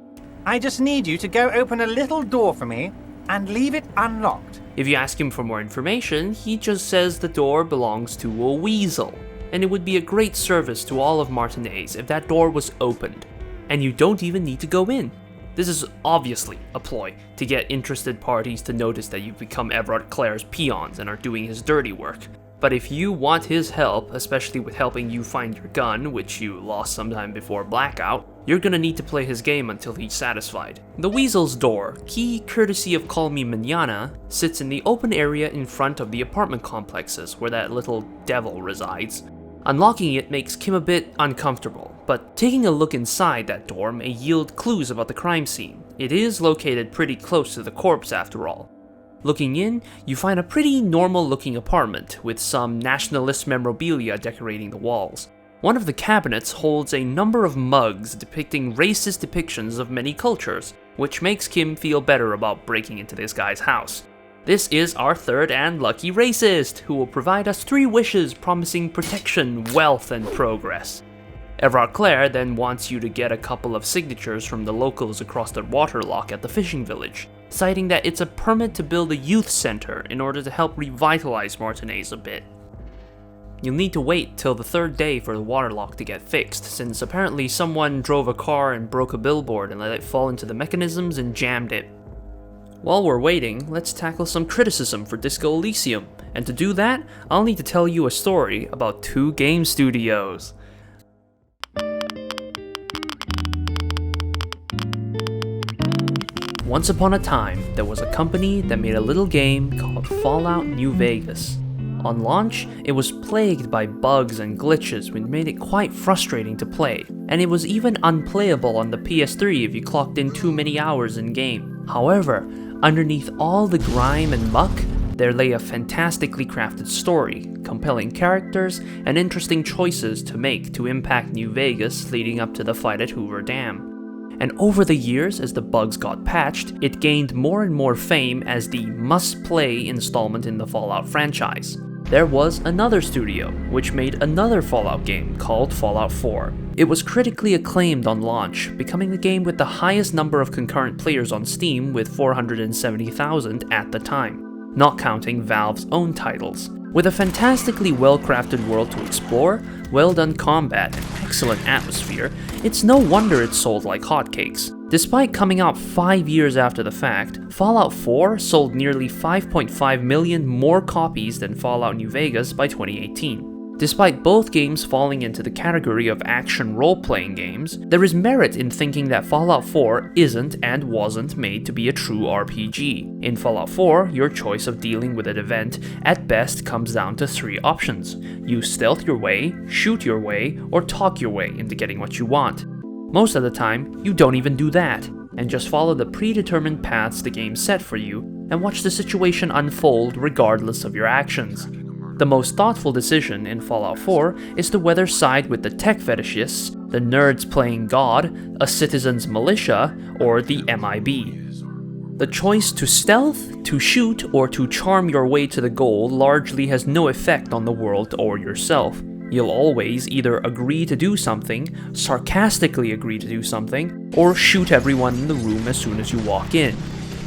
I just need you to go open a little door for me and leave it unlocked. If you ask him for more information, he just says the door belongs to a weasel, and it would be a great service to all of Martinez if that door was opened. And you don't even need to go in. This is obviously a ploy to get interested parties to notice that you've become Evrot Clare's peons and are doing his dirty work. But if you want his help, especially with helping you find your gun, which you lost sometime before Blackout, you're gonna need to play his game until he's satisfied. The Weasel's door, key courtesy of Call Me Manana, sits in the open area in front of the apartment complexes where that little devil resides. Unlocking it makes Kim a bit uncomfortable, but taking a look inside that door may yield clues about the crime scene. It is located pretty close to the corpse after all. Looking in, you find a pretty normal-looking apartment with some nationalist memorabilia decorating the walls. One of the cabinets holds a number of mugs depicting racist depictions of many cultures, which makes Kim feel better about breaking into this guy's house. This is our third and lucky racist, who will provide us 3 wishes promising protection, wealth, and progress. Evrot Clare then wants you to get a couple of signatures from the locals across the waterlock at the fishing village, citing that it's a permit to build a youth center in order to help revitalize Martinez a bit. You'll need to wait till the 3rd day for the waterlock to get fixed, since apparently someone drove a car and broke a billboard and let it fall into the mechanisms and jammed it. While we're waiting, let's tackle some criticism for Disco Elysium, and to do that, I'll need to tell you a story about 2 game studios. Once upon a time, there was a company that made a little game called Fallout New Vegas. On launch, it was plagued by bugs and glitches which made it quite frustrating to play, and it was even unplayable on the PS3 if you clocked in too many hours in game. However, underneath all the grime and muck, there lay a fantastically crafted story, compelling characters, and interesting choices to make to impact New Vegas leading up to the fight at Hoover Dam. And over the years, as the bugs got patched, it gained more and more fame as the must-play installment in the Fallout franchise. There was another studio, which made another Fallout game called Fallout 4. It was critically acclaimed on launch, becoming the game with the highest number of concurrent players on Steam with 470,000 at the time, not counting Valve's own titles. With a fantastically well-crafted world to explore, well-done combat, and excellent atmosphere, it's no wonder it sold like hotcakes. Despite coming out 5 years after the fact, Fallout 4 sold nearly 5.5 million more copies than Fallout New Vegas by 2018. Despite both games falling into the category of action role-playing games, there is merit in thinking that Fallout 4 isn't and wasn't made to be a true RPG. In Fallout 4, your choice of dealing with an event at best comes down to 3 options. You stealth your way, shoot your way, or talk your way into getting what you want. Most of the time, you don't even do that, and just follow the predetermined paths the game set for you, and watch the situation unfold regardless of your actions. The most thoughtful decision in Fallout 4 is to whether side with the tech fetishists, the nerds playing God, a citizen's militia, or the MIB. The choice to stealth, to shoot, or to charm your way to the goal largely has no effect on the world or yourself. You'll always either agree to do something, sarcastically agree to do something, or shoot everyone in the room as soon as you walk in.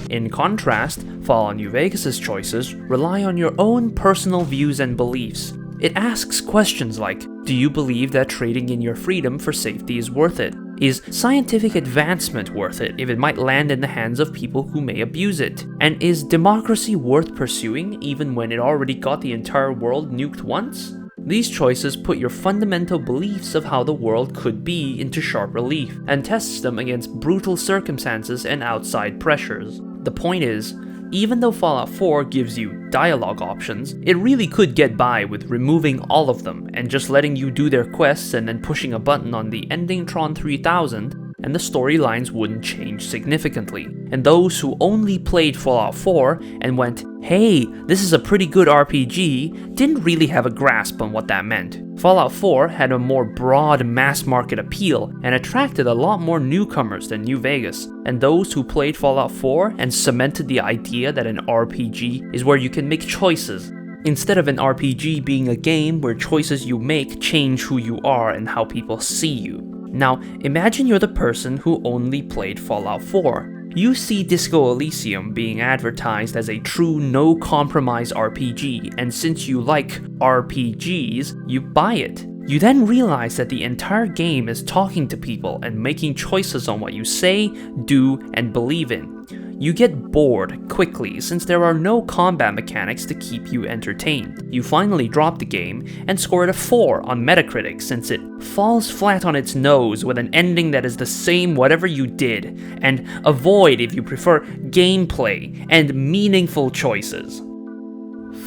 In contrast, Fallout New Vegas' choices rely on your own personal views and beliefs. It asks questions like, do you believe that trading in your freedom for safety is worth it? Is scientific advancement worth it if it might land in the hands of people who may abuse it? And is democracy worth pursuing even when it already got the entire world nuked once? These choices put your fundamental beliefs of how the world could be into sharp relief, and tests them against brutal circumstances and outside pressures. The point is, even though Fallout 4 gives you dialogue options, it really could get by with removing all of them and just letting you do their quests and then pushing a button on the ending Tron 3000, and the storylines wouldn't change significantly. And those who only played Fallout 4 and went, hey, this is a pretty good RPG, didn't really have a grasp on what that meant. Fallout 4 had a more broad mass market appeal and attracted a lot more newcomers than New Vegas, and those who played Fallout 4 and cemented the idea that an RPG is where you can make choices, instead of an RPG being a game where choices you make change who you are and how people see you. Now, imagine you're the person who only played Fallout 4. You see Disco Elysium being advertised as a true no-compromise RPG, and since you like RPGs, you buy it. You then realize that the entire game is talking to people and making choices on what you say, do, and believe in. You get bored quickly since there are no combat mechanics to keep you entertained. You finally drop the game and score it a 4 on Metacritic since it falls flat on its nose with an ending that is the same whatever you did, and a void if you prefer gameplay and meaningful choices.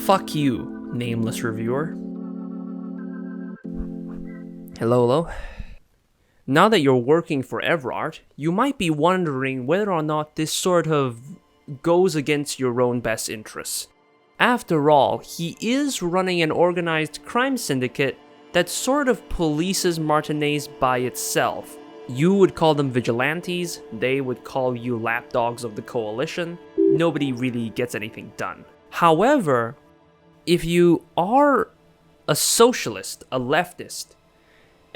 Fuck you, nameless reviewer. Hello. Now that you're working for Everard, you might be wondering whether or not this sort of goes against your own best interests. After all, he is running an organized crime syndicate that sort of polices Martinez by itself. You would call them vigilantes, they would call you lapdogs of the coalition. Nobody really gets anything done. However, if you are a socialist, a leftist,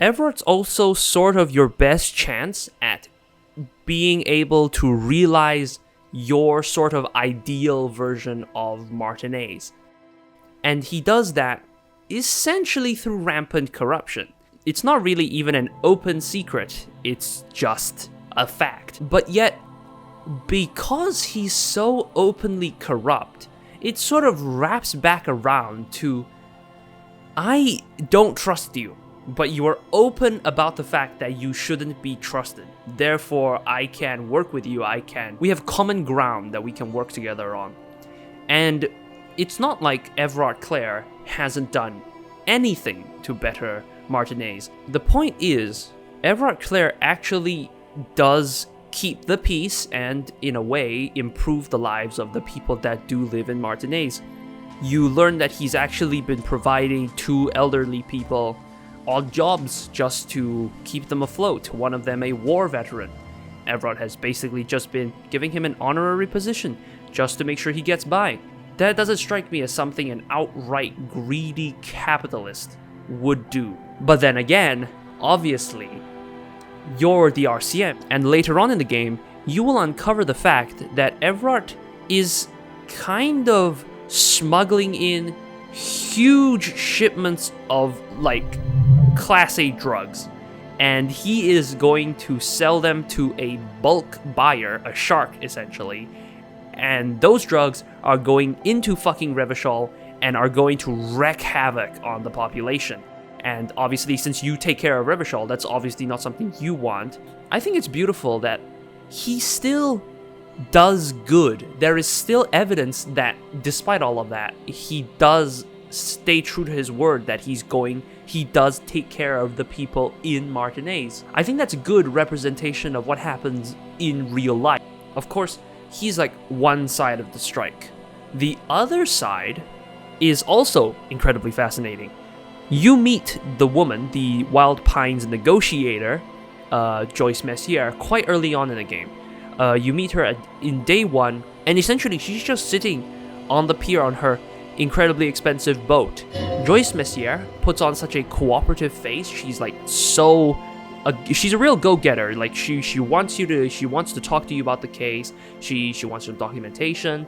Everard's also sort of your best chance at being able to realize your sort of ideal version of Martinez. And he does that essentially through rampant corruption. It's not really even an open secret, it's just a fact. But yet, because he's so openly corrupt, it sort of wraps back around to, I don't trust you, but you are open about the fact that you shouldn't be trusted. Therefore, I can work with you, we have common ground that we can work together on. And it's not like Everard Clare hasn't done anything to better Martinez. The point is, Everard Clare actually does keep the peace and, in a way, improve the lives of the people that do live in Martinez. You learn that he's actually been providing 2 elderly people odd jobs just to keep them afloat, one of them a war veteran. Everard has basically just been giving him an honorary position just to make sure he gets by. That doesn't strike me as something an outright greedy capitalist would do. But then again, obviously, you're the RCM, and later on in the game, you will uncover the fact that Everard is kind of smuggling in huge shipments of, like, Class A drugs, and he is going to sell them to a bulk buyer, a shark essentially, and those drugs are going into fucking Revachol and are going to wreak havoc on the population. And obviously, since you take care of Revachol, that's obviously not something you want. I think it's beautiful that he still does good. There is still evidence that, despite all of that, he does stay true to his word that he does take care of the people in Martinez. I think that's a good representation of what happens in real life. Of course, he's like one side of the strike. The other side is also incredibly fascinating. You meet the woman, the Wild Pines negotiator, Joyce Messier, quite early on in the game. You meet her in day 1, and essentially she's just sitting on the pier on her incredibly expensive boat. Joyce Messier puts on such a cooperative face. She's like she's a real go-getter. Like she wants to talk to you about the case. She wants some documentation,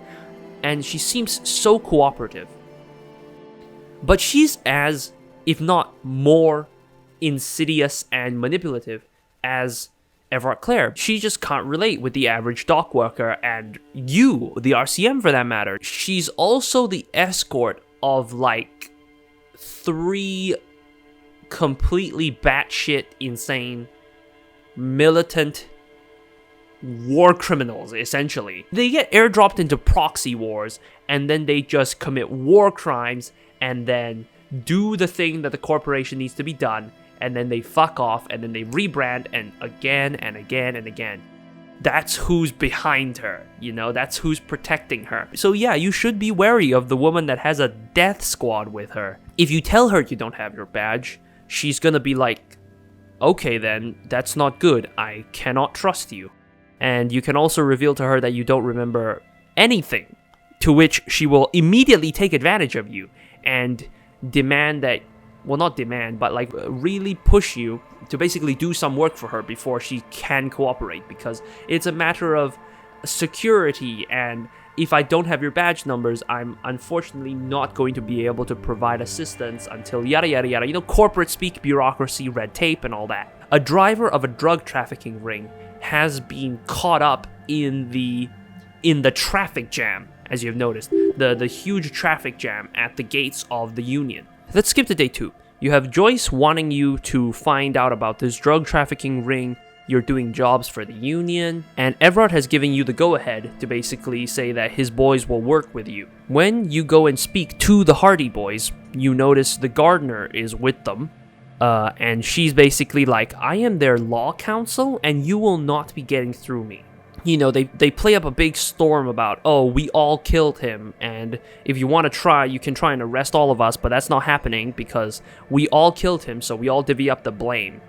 and she seems so cooperative. But she's as, if not more, insidious and manipulative as Everard Clare. She just can't relate with the average dock worker, and you, the RCM for that matter. She's also the escort of like 3 completely batshit insane militant war criminals, essentially. They get airdropped into proxy wars, and then they just commit war crimes, and then do the thing that the corporation needs to be done, and then they fuck off, and then they rebrand, and again and again and again. That's who's behind her, you know, that's who's protecting her. So yeah, you should be wary of the woman that has a death squad with her. If you tell her you don't have your badge, she's gonna be like, okay then, that's not good, I cannot trust you. And you can also reveal to her that you don't remember anything, to which she will immediately take advantage of you and demand that, well, not demand, but like really push you to basically do some work for her before she can cooperate, because it's a matter of security, and if I don't have your badge numbers, I'm unfortunately not going to be able to provide assistance until yada yada yada, you know, corporate speak, bureaucracy, red tape, and all that. A driver of a drug trafficking ring has been caught up in the traffic jam, as you've noticed, the huge traffic jam at the gates of the Union. Let's skip to day 2. You have Joyce wanting you to find out about this drug trafficking ring. You're doing jobs for the Union, and Everard has given you the go-ahead to basically say that his boys will work with you. When you go and speak to the Hardy Boys, you notice the gardener is with them, and she's basically like, I am their law counsel, and you will not be getting through me. You know, they play up a big storm about, oh, we all killed him, and if you want to try, you can try and arrest all of us, but that's not happening because we all killed him, so we all divvy up the blame.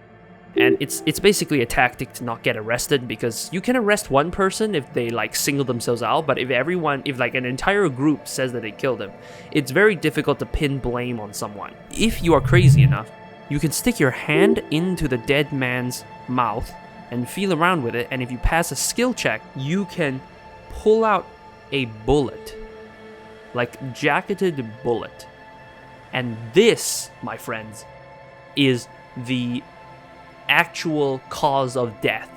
And it's basically a tactic to not get arrested, because you can arrest one person if they like single themselves out, but if like an entire group says that they killed him, it's very difficult to pin blame on someone. If you are crazy enough, you can stick your hand into the dead man's mouth and feel around with it, and if you pass a skill check, you can pull out a bullet, like jacketed bullet. And this, my friends, is the actual cause of death.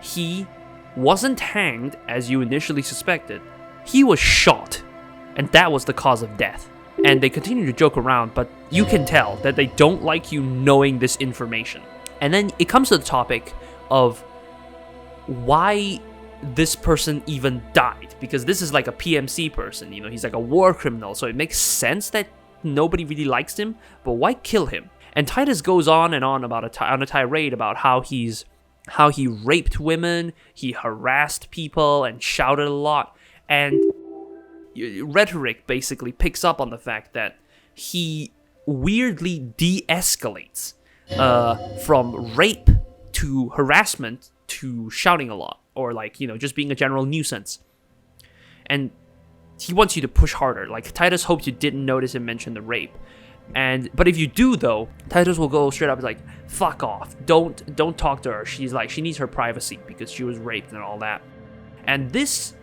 He wasn't hanged as you initially suspected. He was shot, and that was the cause of death. And they continue to joke around, but you can tell that they don't like you knowing this information. And then it comes to the topic of why this person even died, because this is like a PMC person, you know, he's like a war criminal, so it makes sense that nobody really likes him, but why kill him? And Titus goes on and on about on a tirade about how he raped women, he harassed people and shouted a lot, and rhetoric basically picks up on the fact that he weirdly de-escalates from rape to harassment to shouting a lot, or like, you know, just being a general nuisance. And he wants you to push harder. Like, Titus hoped you didn't notice him mention the rape. But if you do, though, Titus will go straight up and like, fuck off. Don't talk to her. She's like, she needs her privacy because she was raped and all that. And this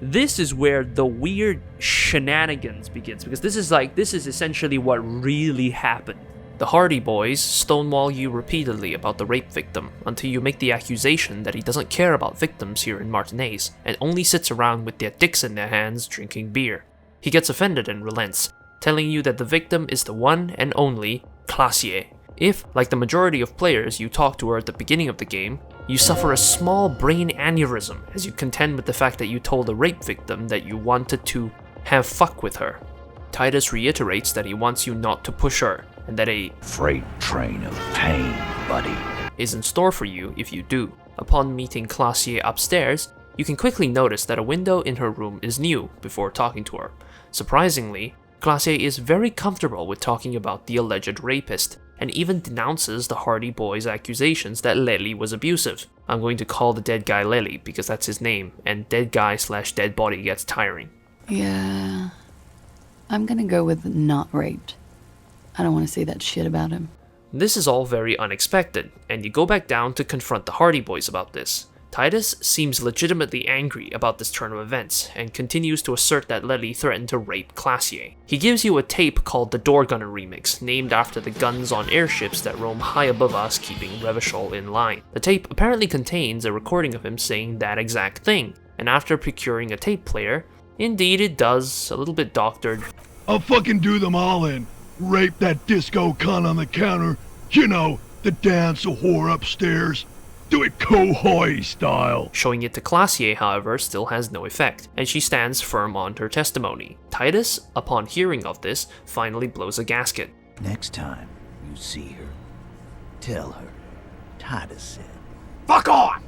is where the weird shenanigans begins, because this is essentially what really happened. The Hardy Boys stonewall you repeatedly about the rape victim until you make the accusation that he doesn't care about victims here in Martinez and only sits around with their dicks in their hands drinking beer. He gets offended and relents, telling you that the victim is the one and only Classier. If, like the majority of players you talk to her at the beginning of the game, you suffer a small brain aneurysm as you contend with the fact that you told the rape victim that you wanted to have fuck with her. Titus reiterates that he wants you not to push her, and that a freight train of pain, buddy, is in store for you if you do. Upon meeting Classier upstairs, you can quickly notice that a window in her room is new before talking to her. Surprisingly, Classier is very comfortable with talking about the alleged rapist, and even denounces the Hardy Boys' accusations that Lely was abusive. I'm going to call the dead guy Lely because that's his name, and dead guy/dead body gets tiring. Yeah, I'm gonna go with not raped. I don't want to say that shit about him. This is all very unexpected, and you go back down to confront the Hardy Boys about this. Titus seems legitimately angry about this turn of events, and continues to assert that Letty threatened to rape Classier. He gives you a tape called the Door Gunner Remix, named after the guns on airships that roam high above us, keeping Revachol in line. The tape apparently contains a recording of him saying that exact thing, and after procuring a tape player, indeed it does, a little bit doctored. I'll fucking do them all in. Rape that disco cunt on the counter. You know, the dance a whore upstairs. Do it Kohoi style. Showing it to Classier, however, still has no effect, and she stands firm on her testimony. Titus, upon hearing of this, finally blows a gasket. Next time you see her, tell her Titus said, "Fuck off!"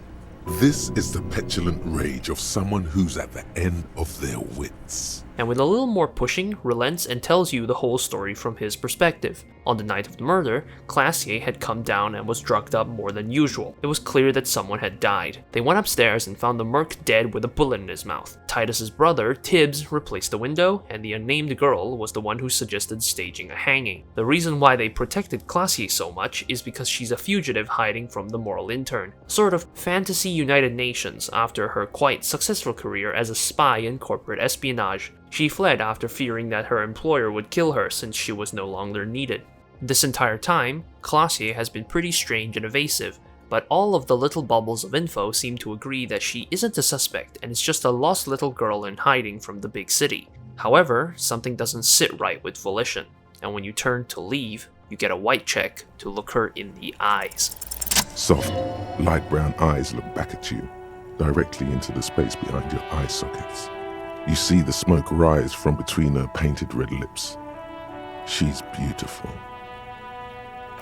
This is the petulant rage of someone who's at the end of their wits. And with a little more pushing, relents and tells you the whole story from his perspective. On the night of the murder, Classier had come down and was drugged up more than usual. It was clear that someone had died. They went upstairs and found the merc dead with a bullet in his mouth. Titus's brother, Tibbs, replaced the window, and the unnamed girl was the one who suggested staging a hanging. The reason why they protected Classier so much is because she's a fugitive hiding from the moral intern. Sort of fantasy United Nations after her quite successful career as a spy in corporate espionage. She fled after fearing that her employer would kill her since she was no longer needed. This entire time, Classier has been pretty strange and evasive, but all of the little bubbles of info seem to agree that she isn't a suspect and is just a lost little girl in hiding from the big city. However, something doesn't sit right with Volition, and when you turn to leave, you get a white check to look her in the eyes. Soft, light brown eyes look back at you, directly into the space behind your eye sockets. You see the smoke rise from between her painted red lips. She's beautiful.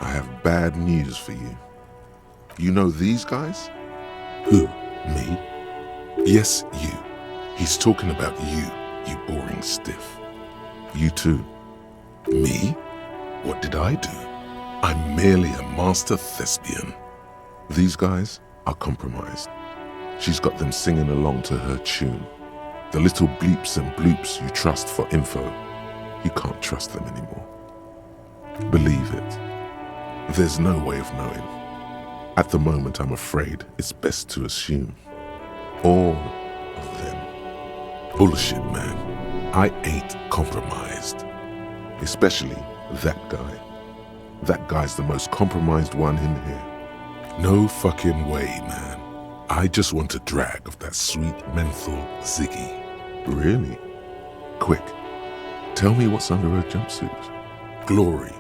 I have bad news for you. You know these guys? Who? Me? Yes, you. He's talking about you boring stiff. You too. Me? What did I do? I'm merely a master thespian. These guys are compromised. She's got them singing along to her tune. The little bleeps and bloops you trust for info, you can't trust them anymore. Believe it. There's no way of knowing. At the moment, I'm afraid it's best to assume. All of them. Bullshit, man. I ain't compromised. Especially that guy. That guy's the most compromised one in here. No fucking way, man. I just want a drag of that sweet menthol Ziggy. Really? Quick, tell me what's under her jumpsuit. Glory,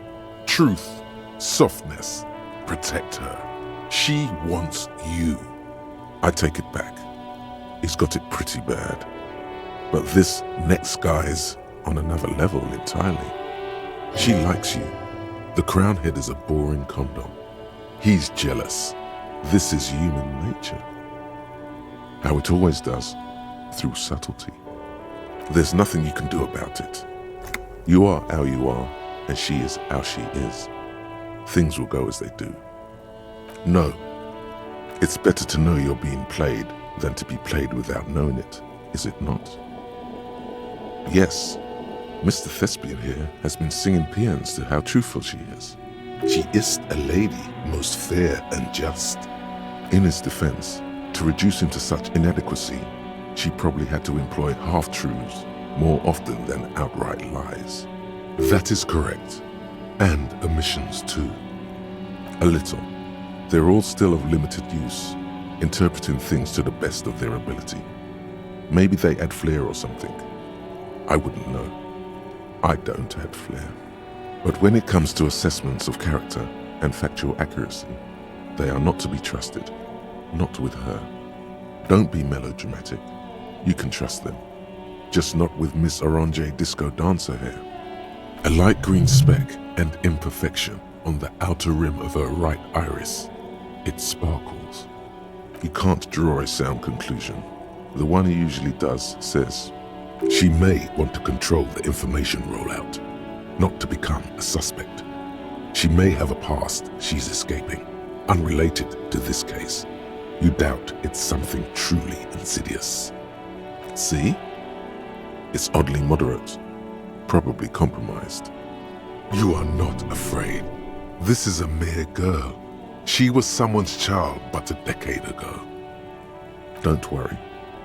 truth, softness. Protect her. She wants you. I take it back. He's got it pretty bad. But this next guy's on another level entirely. She likes you. The crown head is a boring condom. He's jealous. This is human nature. How it always does, through subtlety. There's nothing you can do about it. You are how you are, and she is how she is. Things will go as they do. No, it's better to know you're being played than to be played without knowing it, is it not? Yes, Mr. Thespian here has been singing paeans to how truthful she is. She is a lady, most fair and just. In his defense, to reduce him to such inadequacy, she probably had to employ half-truths more often than outright lies. That is correct. And omissions too. A little. They're all still of limited use, interpreting things to the best of their ability. Maybe they add flair or something. I wouldn't know. I don't add flair. But when it comes to assessments of character and factual accuracy, they are not to be trusted. Not with her. Don't be melodramatic. You can trust them. Just not with Miss Orange Disco Dancer here. A light green speck and imperfection on the outer rim of her right iris. It sparkles. You can't draw a sound conclusion. The one who usually does says, she may want to control the information rollout, not to become a suspect. She may have a past she's escaping, unrelated to this case. You doubt it's something truly insidious. See? It's oddly moderate, probably compromised. You are not afraid. This is a mere girl. She was someone's child but a decade ago. Don't worry.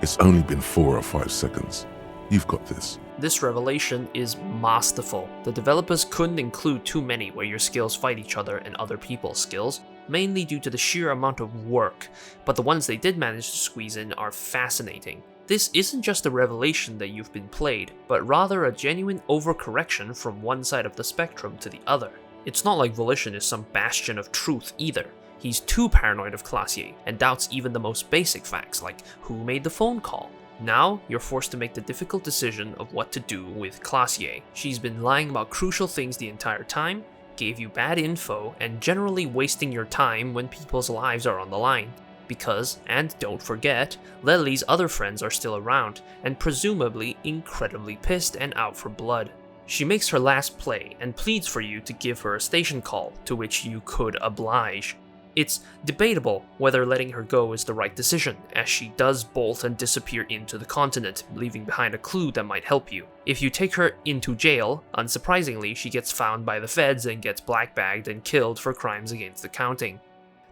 It's only been 4 or 5 seconds. You've got this. This revelation is masterful. The developers couldn't include too many where your skills fight each other and other people's skills, mainly due to the sheer amount of work, but the ones they did manage to squeeze in are fascinating. This isn't just a revelation that you've been played, but rather a genuine overcorrection from one side of the spectrum to the other. It's not like Volition is some bastion of truth either. He's too paranoid of Classier and doubts even the most basic facts like who made the phone call. Now, you're forced to make the difficult decision of what to do with Classier. She's been lying about crucial things the entire time, gave you bad info, and generally wasting your time when people's lives are on the line. Because, and don't forget, Leslie's other friends are still around, and presumably incredibly pissed and out for blood. She makes her last play and pleads for you to give her a station call, to which you could oblige. It's debatable whether letting her go is the right decision, as she does bolt and disappear into the continent, leaving behind a clue that might help you. If you take her into jail, unsurprisingly, she gets found by the feds and gets blackbagged and killed for crimes against the counting.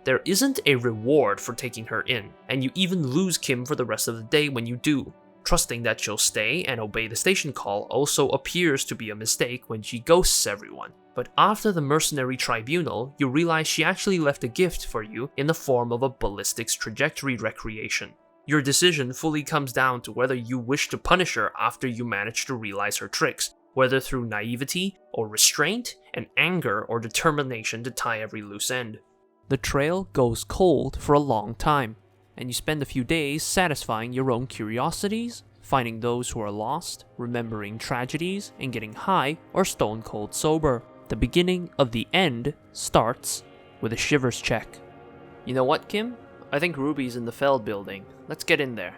There isn't a reward for taking her in, and you even lose Kim for the rest of the day when you do. Trusting that she'll stay and obey the station call also appears to be a mistake when she ghosts everyone. But after the mercenary tribunal, you realize she actually left a gift for you in the form of a ballistics trajectory recreation. Your decision fully comes down to whether you wish to punish her after you manage to realize her tricks, whether through naivety or restraint, and anger or determination to tie every loose end. The trail goes cold for a long time, and you spend a few days satisfying your own curiosities, finding those who are lost, remembering tragedies, and getting high or stone cold sober. The beginning of the end starts with a shivers check. You know what, Kim? I think Ruby's in the Feld building. Let's get in there.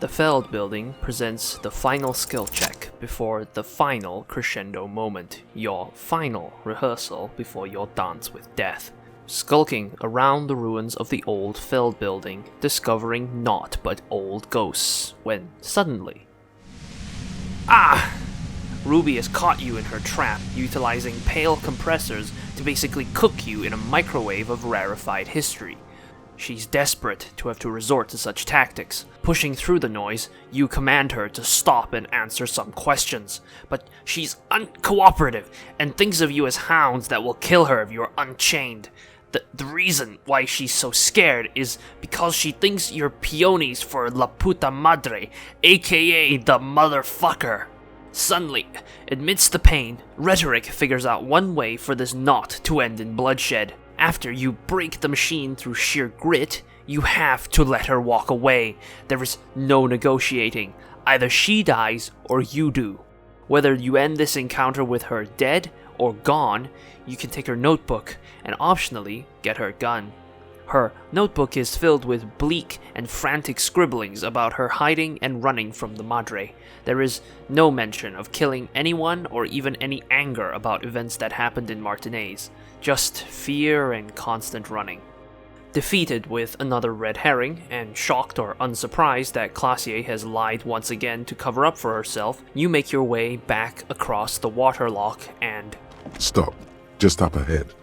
The Feld building presents the final skill check before the final crescendo moment, your final rehearsal before your dance with death. Skulking around the ruins of the old Feld building, discovering naught but old ghosts, when suddenly... Ah! Ruby has caught you in her trap, utilizing pale compressors to basically cook you in a microwave of rarefied history. She's desperate to have to resort to such tactics. Pushing through the noise, you command her to stop and answer some questions, but she's uncooperative and thinks of you as hounds that will kill her if you're unchained. The reason why she's so scared is because she thinks you're peonies for La Puta Madre, aka the motherfucker. Suddenly, amidst the pain, Rhetoric figures out one way for this knot to end in bloodshed. After you break the machine through sheer grit, you have to let her walk away. There is no negotiating. Either she dies or you do. Whether you end this encounter with her dead or gone, you can take her notebook and optionally get her gun. Her notebook is filled with bleak and frantic scribblings about her hiding and running from the Madre. There is no mention of killing anyone or even any anger about events that happened in Martinez, just fear and constant running. Defeated with another red herring, and shocked or unsurprised that Classier has lied once again to cover up for herself, you make your way back across the waterlock and... Stop. Just up ahead.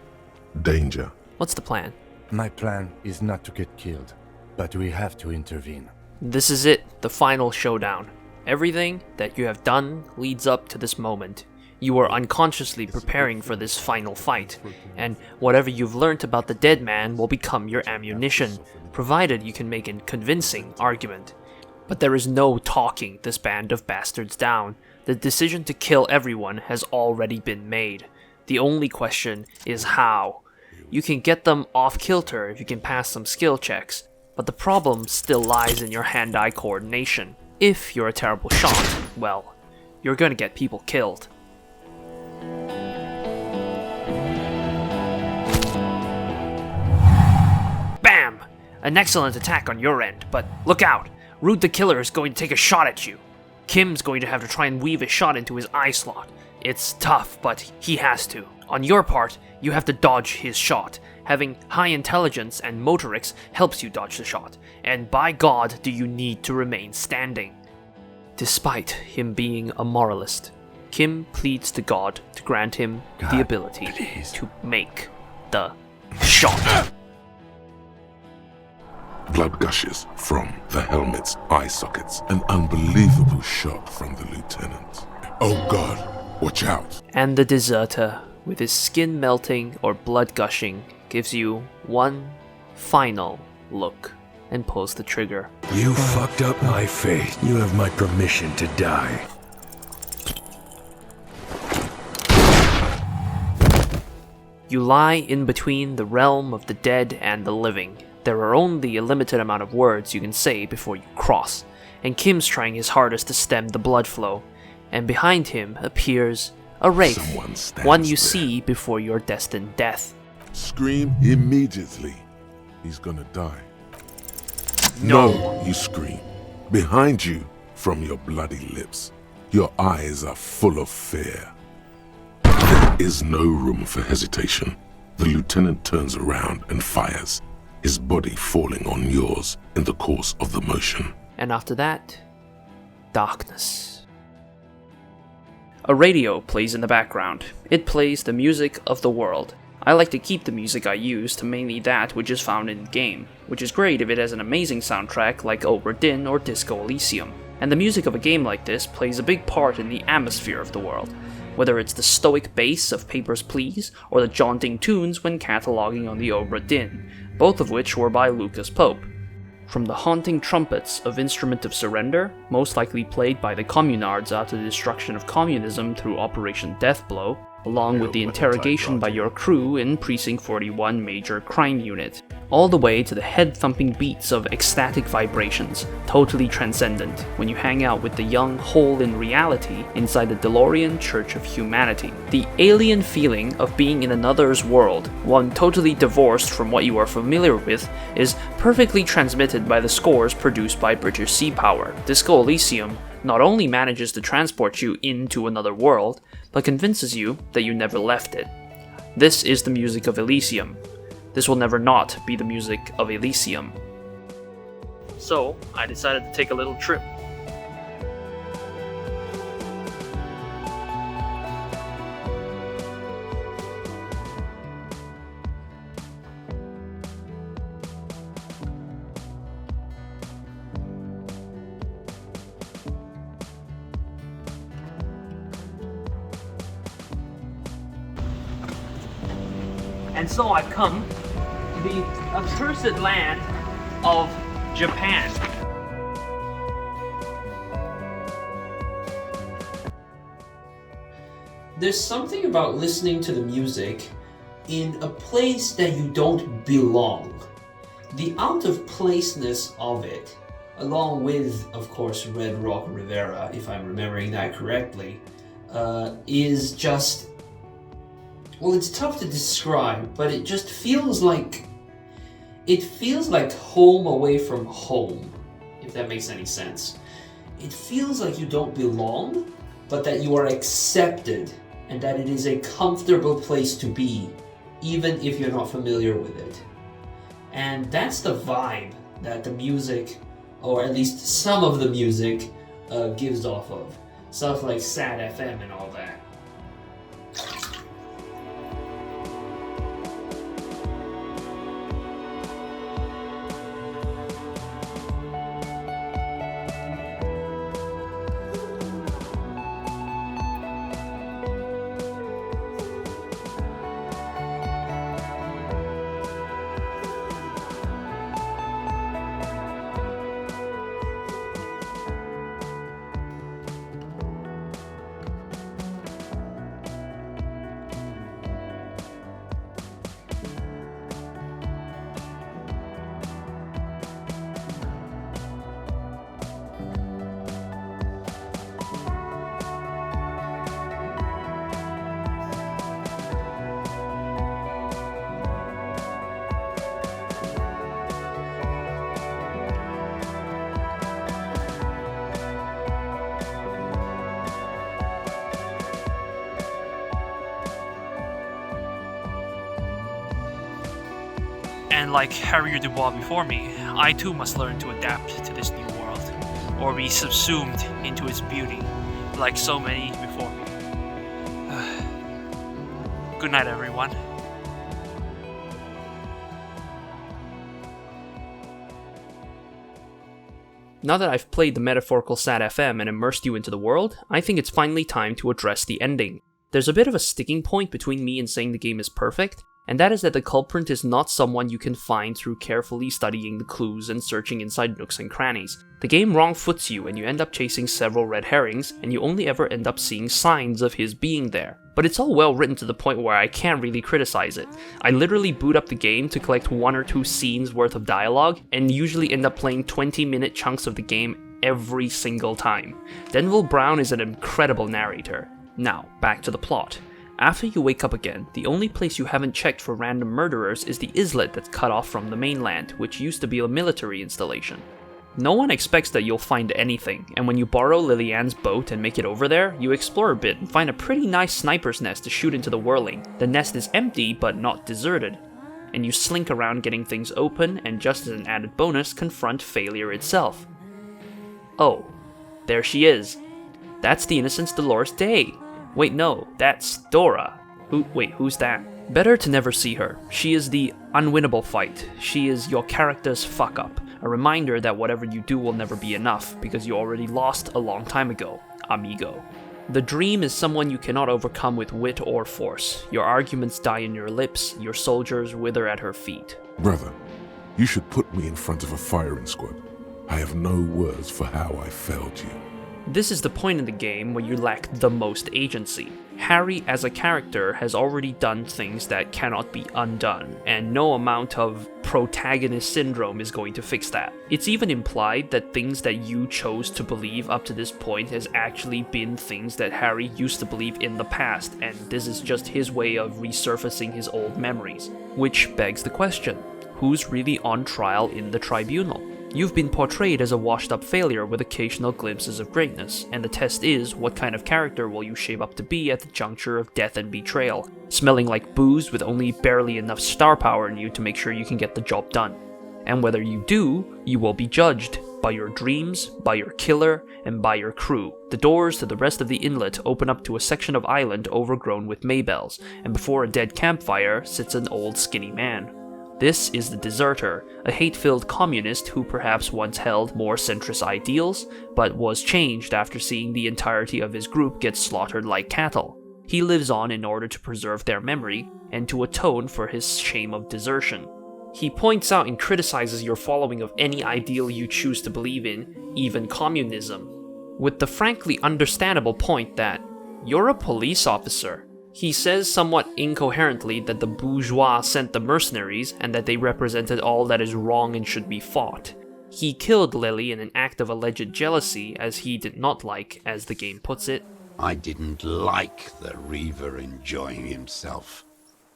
Danger. What's the plan? My plan is not to get killed, but we have to intervene. This is it, the final showdown. Everything that you have done leads up to this moment. You are unconsciously preparing for this final fight, and whatever you've learnt about the dead man will become your ammunition, provided you can make a convincing argument. But there is no talking this band of bastards down. The decision to kill everyone has already been made. The only question is how. You can get them off kilter if you can pass some skill checks, but the problem still lies in your hand-eye coordination. If you're a terrible shot, well, you're gonna get people killed. Bam! An excellent attack on your end, but look out! Rude the Killer is going to take a shot at you. Kim's going to have to try and weave a shot into his eye slot. It's tough, but he has to. On your part, you have to dodge his shot. Having high intelligence and motorics helps you dodge the shot, and by God do you need to remain standing. Despite him being a moralist, Kim pleads to God to grant him the ability to make the shot. Blood gushes from the helmet's eye sockets. An unbelievable shot from the lieutenant. Oh God, watch out. And the deserter, with his skin melting or blood gushing, gives you one final look and pulls the trigger. You fucked up my faith. You have my permission to die. You lie in between the realm of the dead and the living. There are only a limited amount of words you can say before you cross, and Kim's trying his hardest to stem the blood flow, and behind him appears a wraith, one you see before your destined death. Scream immediately. He's gonna die. No, you scream. Behind you, from your bloody lips, your eyes are full of fear. There is no room for hesitation. The lieutenant turns around and fires, his body falling on yours in the course of the motion. And after that, darkness. A radio plays in the background. It plays the music of the world. I like to keep the music I use to mainly that which is found in the game, which is great if it has an amazing soundtrack like Overrated or Disco Elysium. And the music of a game like this plays a big part in the atmosphere of the world, whether it's the stoic bass of Papers, Please or the jaunting tunes when cataloging on the Overrated, both of which were by Lucas Pope. From the haunting trumpets of Instrument of Surrender, most likely played by the communards after the destruction of communism through Operation Deathblow, along with the interrogation by your crew in Precinct 41 Major Crime Unit, all the way to the head-thumping beats of ecstatic vibrations, totally transcendent, when you hang out with the young whole in reality inside the DeLorean Church of Humanity. The alien feeling of being in another's world, one totally divorced from what you are familiar with, is perfectly transmitted by the scores produced by British Sea Power. Disco Elysium not only manages to transport you into another world, but convinces you that you never left it. This is the music of Elysium. This will never not be the music of Elysium. So, I decided to take a little trip. And so I've come to the accursed land of Japan. There's something about listening to the music in a place that you don't belong. The out-of-placeness of it, along with, of course, Red Rock Rivera, if I'm remembering that correctly, is just... well, it's tough to describe, but it just feels like... it feels like home away from home, if that makes any sense. It feels like you don't belong, but that you are accepted, and that it is a comfortable place to be, even if you're not familiar with it. And that's the vibe that the music, or at least some of the music, gives off of. Stuff like Sad FM and all that. And like Harrier Dubois before me, I too must learn to adapt to this new world, or be subsumed into its beauty, like so many before me. Good night, everyone. Now that I've played the metaphorical SAT FM and immersed you into the world, I think it's finally time to address the ending. There's a bit of a sticking point between me and saying the game is perfect, and that is that the culprit is not someone you can find through carefully studying the clues and searching inside nooks and crannies. The game wrong-foots you and you end up chasing several red herrings, and you only ever end up seeing signs of his being there. But it's all well written to the point where I can't really criticize it. I literally boot up the game to collect 1 or 2 scenes worth of dialogue, and usually end up playing 20-minute chunks of the game every single time. Denville Brown is an incredible narrator. Now, back to the plot. After you wake up again, the only place you haven't checked for random murderers is the islet that's cut off from the mainland, which used to be a military installation. No one expects that you'll find anything, and when you borrow Lillian's boat and make it over there, you explore a bit and find a pretty nice sniper's nest to shoot into the whirling. The nest is empty, but not deserted. And you slink around getting things open, and just as an added bonus, confront failure itself. Oh, there she is. That's the Innocence Dolores Day. Wait, no, that's Dora. Who's that? Better to never see her. She is the unwinnable fight. She is your character's fuck-up. A reminder that whatever you do will never be enough, because you already lost a long time ago, amigo. The Dream is someone you cannot overcome with wit or force. Your arguments die in your lips, your soldiers wither at her feet. Brother, you should put me in front of a firing squad. I have no words for how I failed you. This is the point in the game where you lack the most agency. Harry as a character has already done things that cannot be undone, and no amount of protagonist syndrome is going to fix that. It's even implied that things that you chose to believe up to this point has actually been things that Harry used to believe in the past, and this is just his way of resurfacing his old memories. Which begs the question, who's really on trial in the Tribunal? You've been portrayed as a washed-up failure with occasional glimpses of greatness, and the test is, what kind of character will you shape up to be at the juncture of death and betrayal, smelling like booze with only barely enough star power in you to make sure you can get the job done. And whether you do, you will be judged by your dreams, by your killer, and by your crew. The doors to the rest of the inlet open up to a section of island overgrown with maybells, and before a dead campfire sits an old skinny man. This is the Deserter, a hate-filled communist who perhaps once held more centrist ideals, but was changed after seeing the entirety of his group get slaughtered like cattle. He lives on in order to preserve their memory, and to atone for his shame of desertion. He points out and criticizes your following of any ideal you choose to believe in, even communism, with the frankly understandable point that, you're a police officer. He says somewhat incoherently that the bourgeois sent the mercenaries and that they represented all that is wrong and should be fought. He killed Lily in an act of alleged jealousy, as he did not like, as the game puts it. I didn't like the Reaver enjoying himself.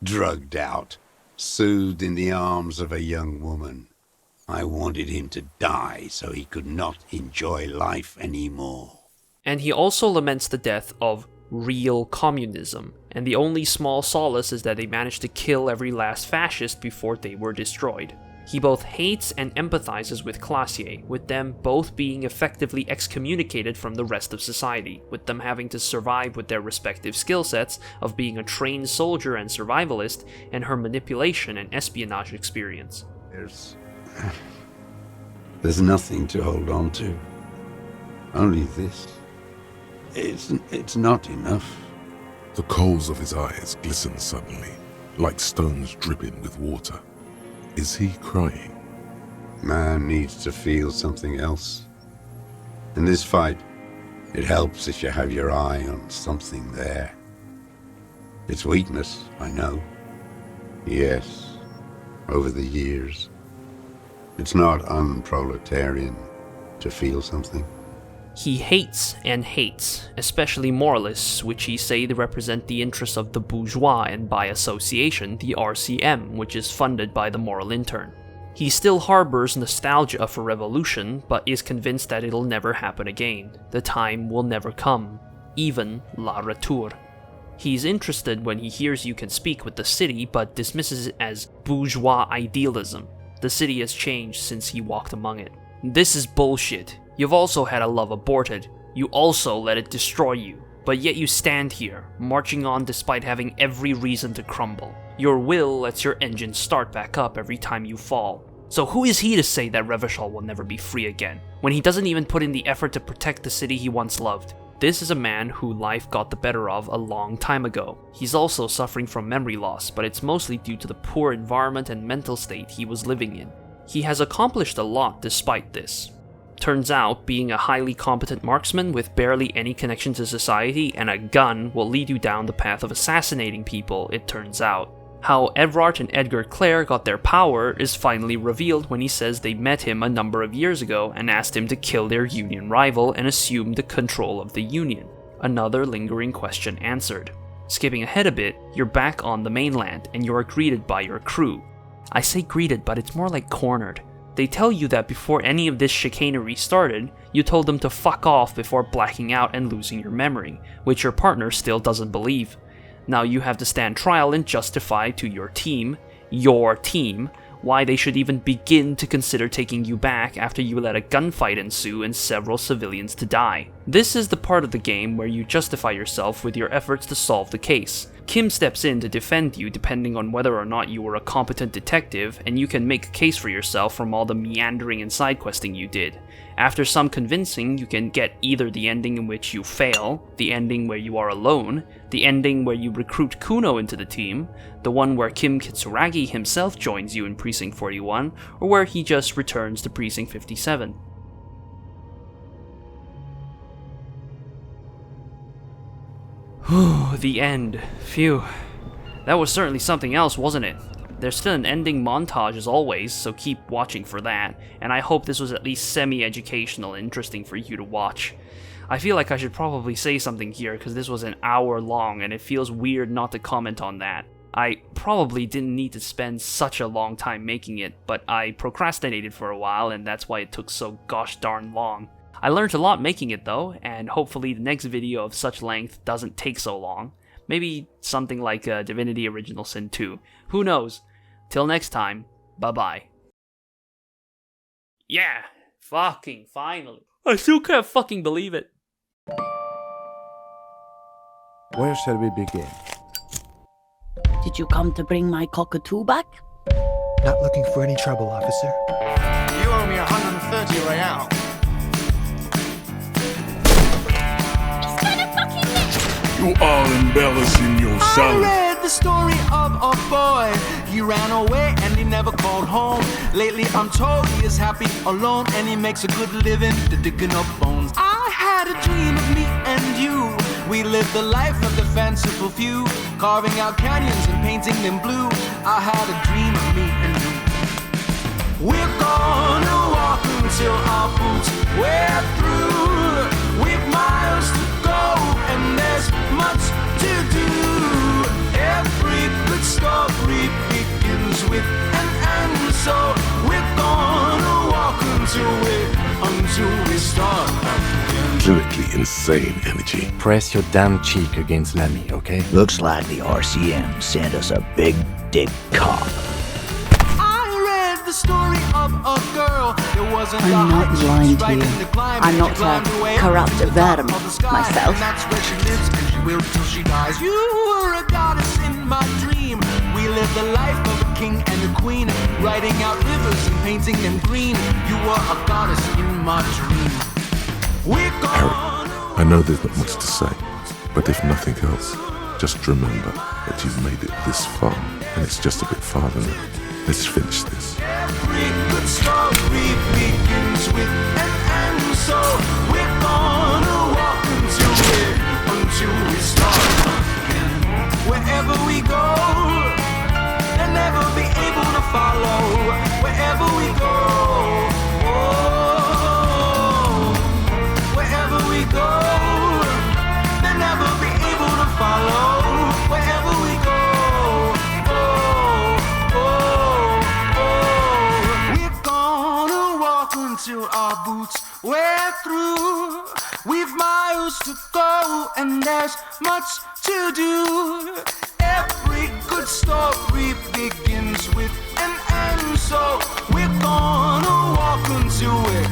Drugged out, soothed in the arms of a young woman. I wanted him to die so he could not enjoy life anymore. And he also laments the death of real communism, and the only small solace is that they managed to kill every last fascist before they were destroyed. He both hates and empathizes with Classier, with them both being effectively excommunicated from the rest of society, with them having to survive with their respective skill sets of being a trained soldier and survivalist, and her manipulation and espionage experience. There's nothing to hold on to. Only this. It's not enough. The coals of his eyes glisten suddenly, like stones dripping with water. Is he crying? Man needs to feel something else. In this fight, it helps if you have your eye on something there. It's weakness, I know. Yes, over the years. It's not unproletarian to feel something. He hates and hates, especially moralists, which he say they represent the interests of the bourgeois and by association the RCM, which is funded by the moral intern. He still harbors nostalgia for revolution, but is convinced that it'll never happen again. The time will never come, even la retour. He's interested when he hears you can speak with the city, but dismisses it as bourgeois idealism. The city has changed since he walked among it. This is bullshit. You've also had a love aborted. You also let it destroy you. But yet you stand here, marching on despite having every reason to crumble. Your will lets your engine start back up every time you fall. So who is he to say that Revachol will never be free again, when he doesn't even put in the effort to protect the city he once loved? This is a man who life got the better of a long time ago. He's also suffering from memory loss, but it's mostly due to the poor environment and mental state he was living in. He has accomplished a lot despite this. Turns out, being a highly competent marksman with barely any connection to society and a gun will lead you down the path of assassinating people, it turns out. How Evrart and Edgar Clare got their power is finally revealed when he says they met him a number of years ago and asked him to kill their Union rival and assume the control of the Union. Another lingering question answered. Skipping ahead a bit, you're back on the mainland and you are greeted by your crew. I say greeted, but it's more like cornered. They tell you that before any of this chicanery started, you told them to fuck off before blacking out and losing your memory, which your partner still doesn't believe. Now you have to stand trial and justify to your team, why they should even begin to consider taking you back after you let a gunfight ensue and several civilians to die. This is the part of the game where you justify yourself with your efforts to solve the case. Kim steps in to defend you depending on whether or not you are a competent detective, and you can make a case for yourself from all the meandering and side questing you did. After some convincing, you can get either the ending in which you fail, the ending where you are alone, the ending where you recruit Kuno into the team, the one where Kim Kitsuragi himself joins you in Precinct 41, or where he just returns to Precinct 57. The end. Phew. That was certainly something else, wasn't it? There's still an ending montage as always, so keep watching for that, and I hope this was at least semi-educational and interesting for you to watch. I feel like I should probably say something here, because this was an hour long, and it feels weird not to comment on that. I probably didn't need to spend such a long time making it, but I procrastinated for a while, and that's why it took so gosh darn long. I learned a lot making it though, and hopefully the next video of such length doesn't take so long. Maybe something like Divinity Original Sin 2. Who knows? Till next time, bye-bye. Yeah, fucking finally. I still can't fucking believe it. Where shall we begin? Did you come to bring my cockatoo back? Not looking for any trouble, officer. You owe me 130 real. You are embellishing yourself. I read the story of a boy. He ran away and he never called home. Lately I'm told he is happy alone and he makes a good living to digging up bones. I had a dream of me and you. We lived the life of the fanciful few, carving out canyons and painting them blue. I had a dream of me and you. We're gonna walk until our boots wear through. We've miles to go and there's much to do. Every good story begins with an end, so we're gonna walk until we start again. Clinically insane energy. Press your damn cheek against Lemmy, okay? Looks like the RCM sent us a big dick cop. The story of a girl. There wasn't I'm not lying to you. I'm not a corrupt vermin myself. That's where she lives and she will till she dies. You were a goddess in my dream. We lived the life of a king and a queen, writing out rivers and painting them green. You were a goddess in my dream. We're gone. Harry, I know there's not much to say, but if nothing else, just remember that you've made it this far, and it's just a bit farther now. Let's finish this. Every good story begins with an end, so we're gonna walk until we start again. Wherever we go, they'll never be able to follow. Wherever we go, oh, wherever we go, they'll never be able to follow. Wherever we go. Until our boots wear through. We've miles to go and there's much to do. Every good story begins with an end, so we're gonna walk until we're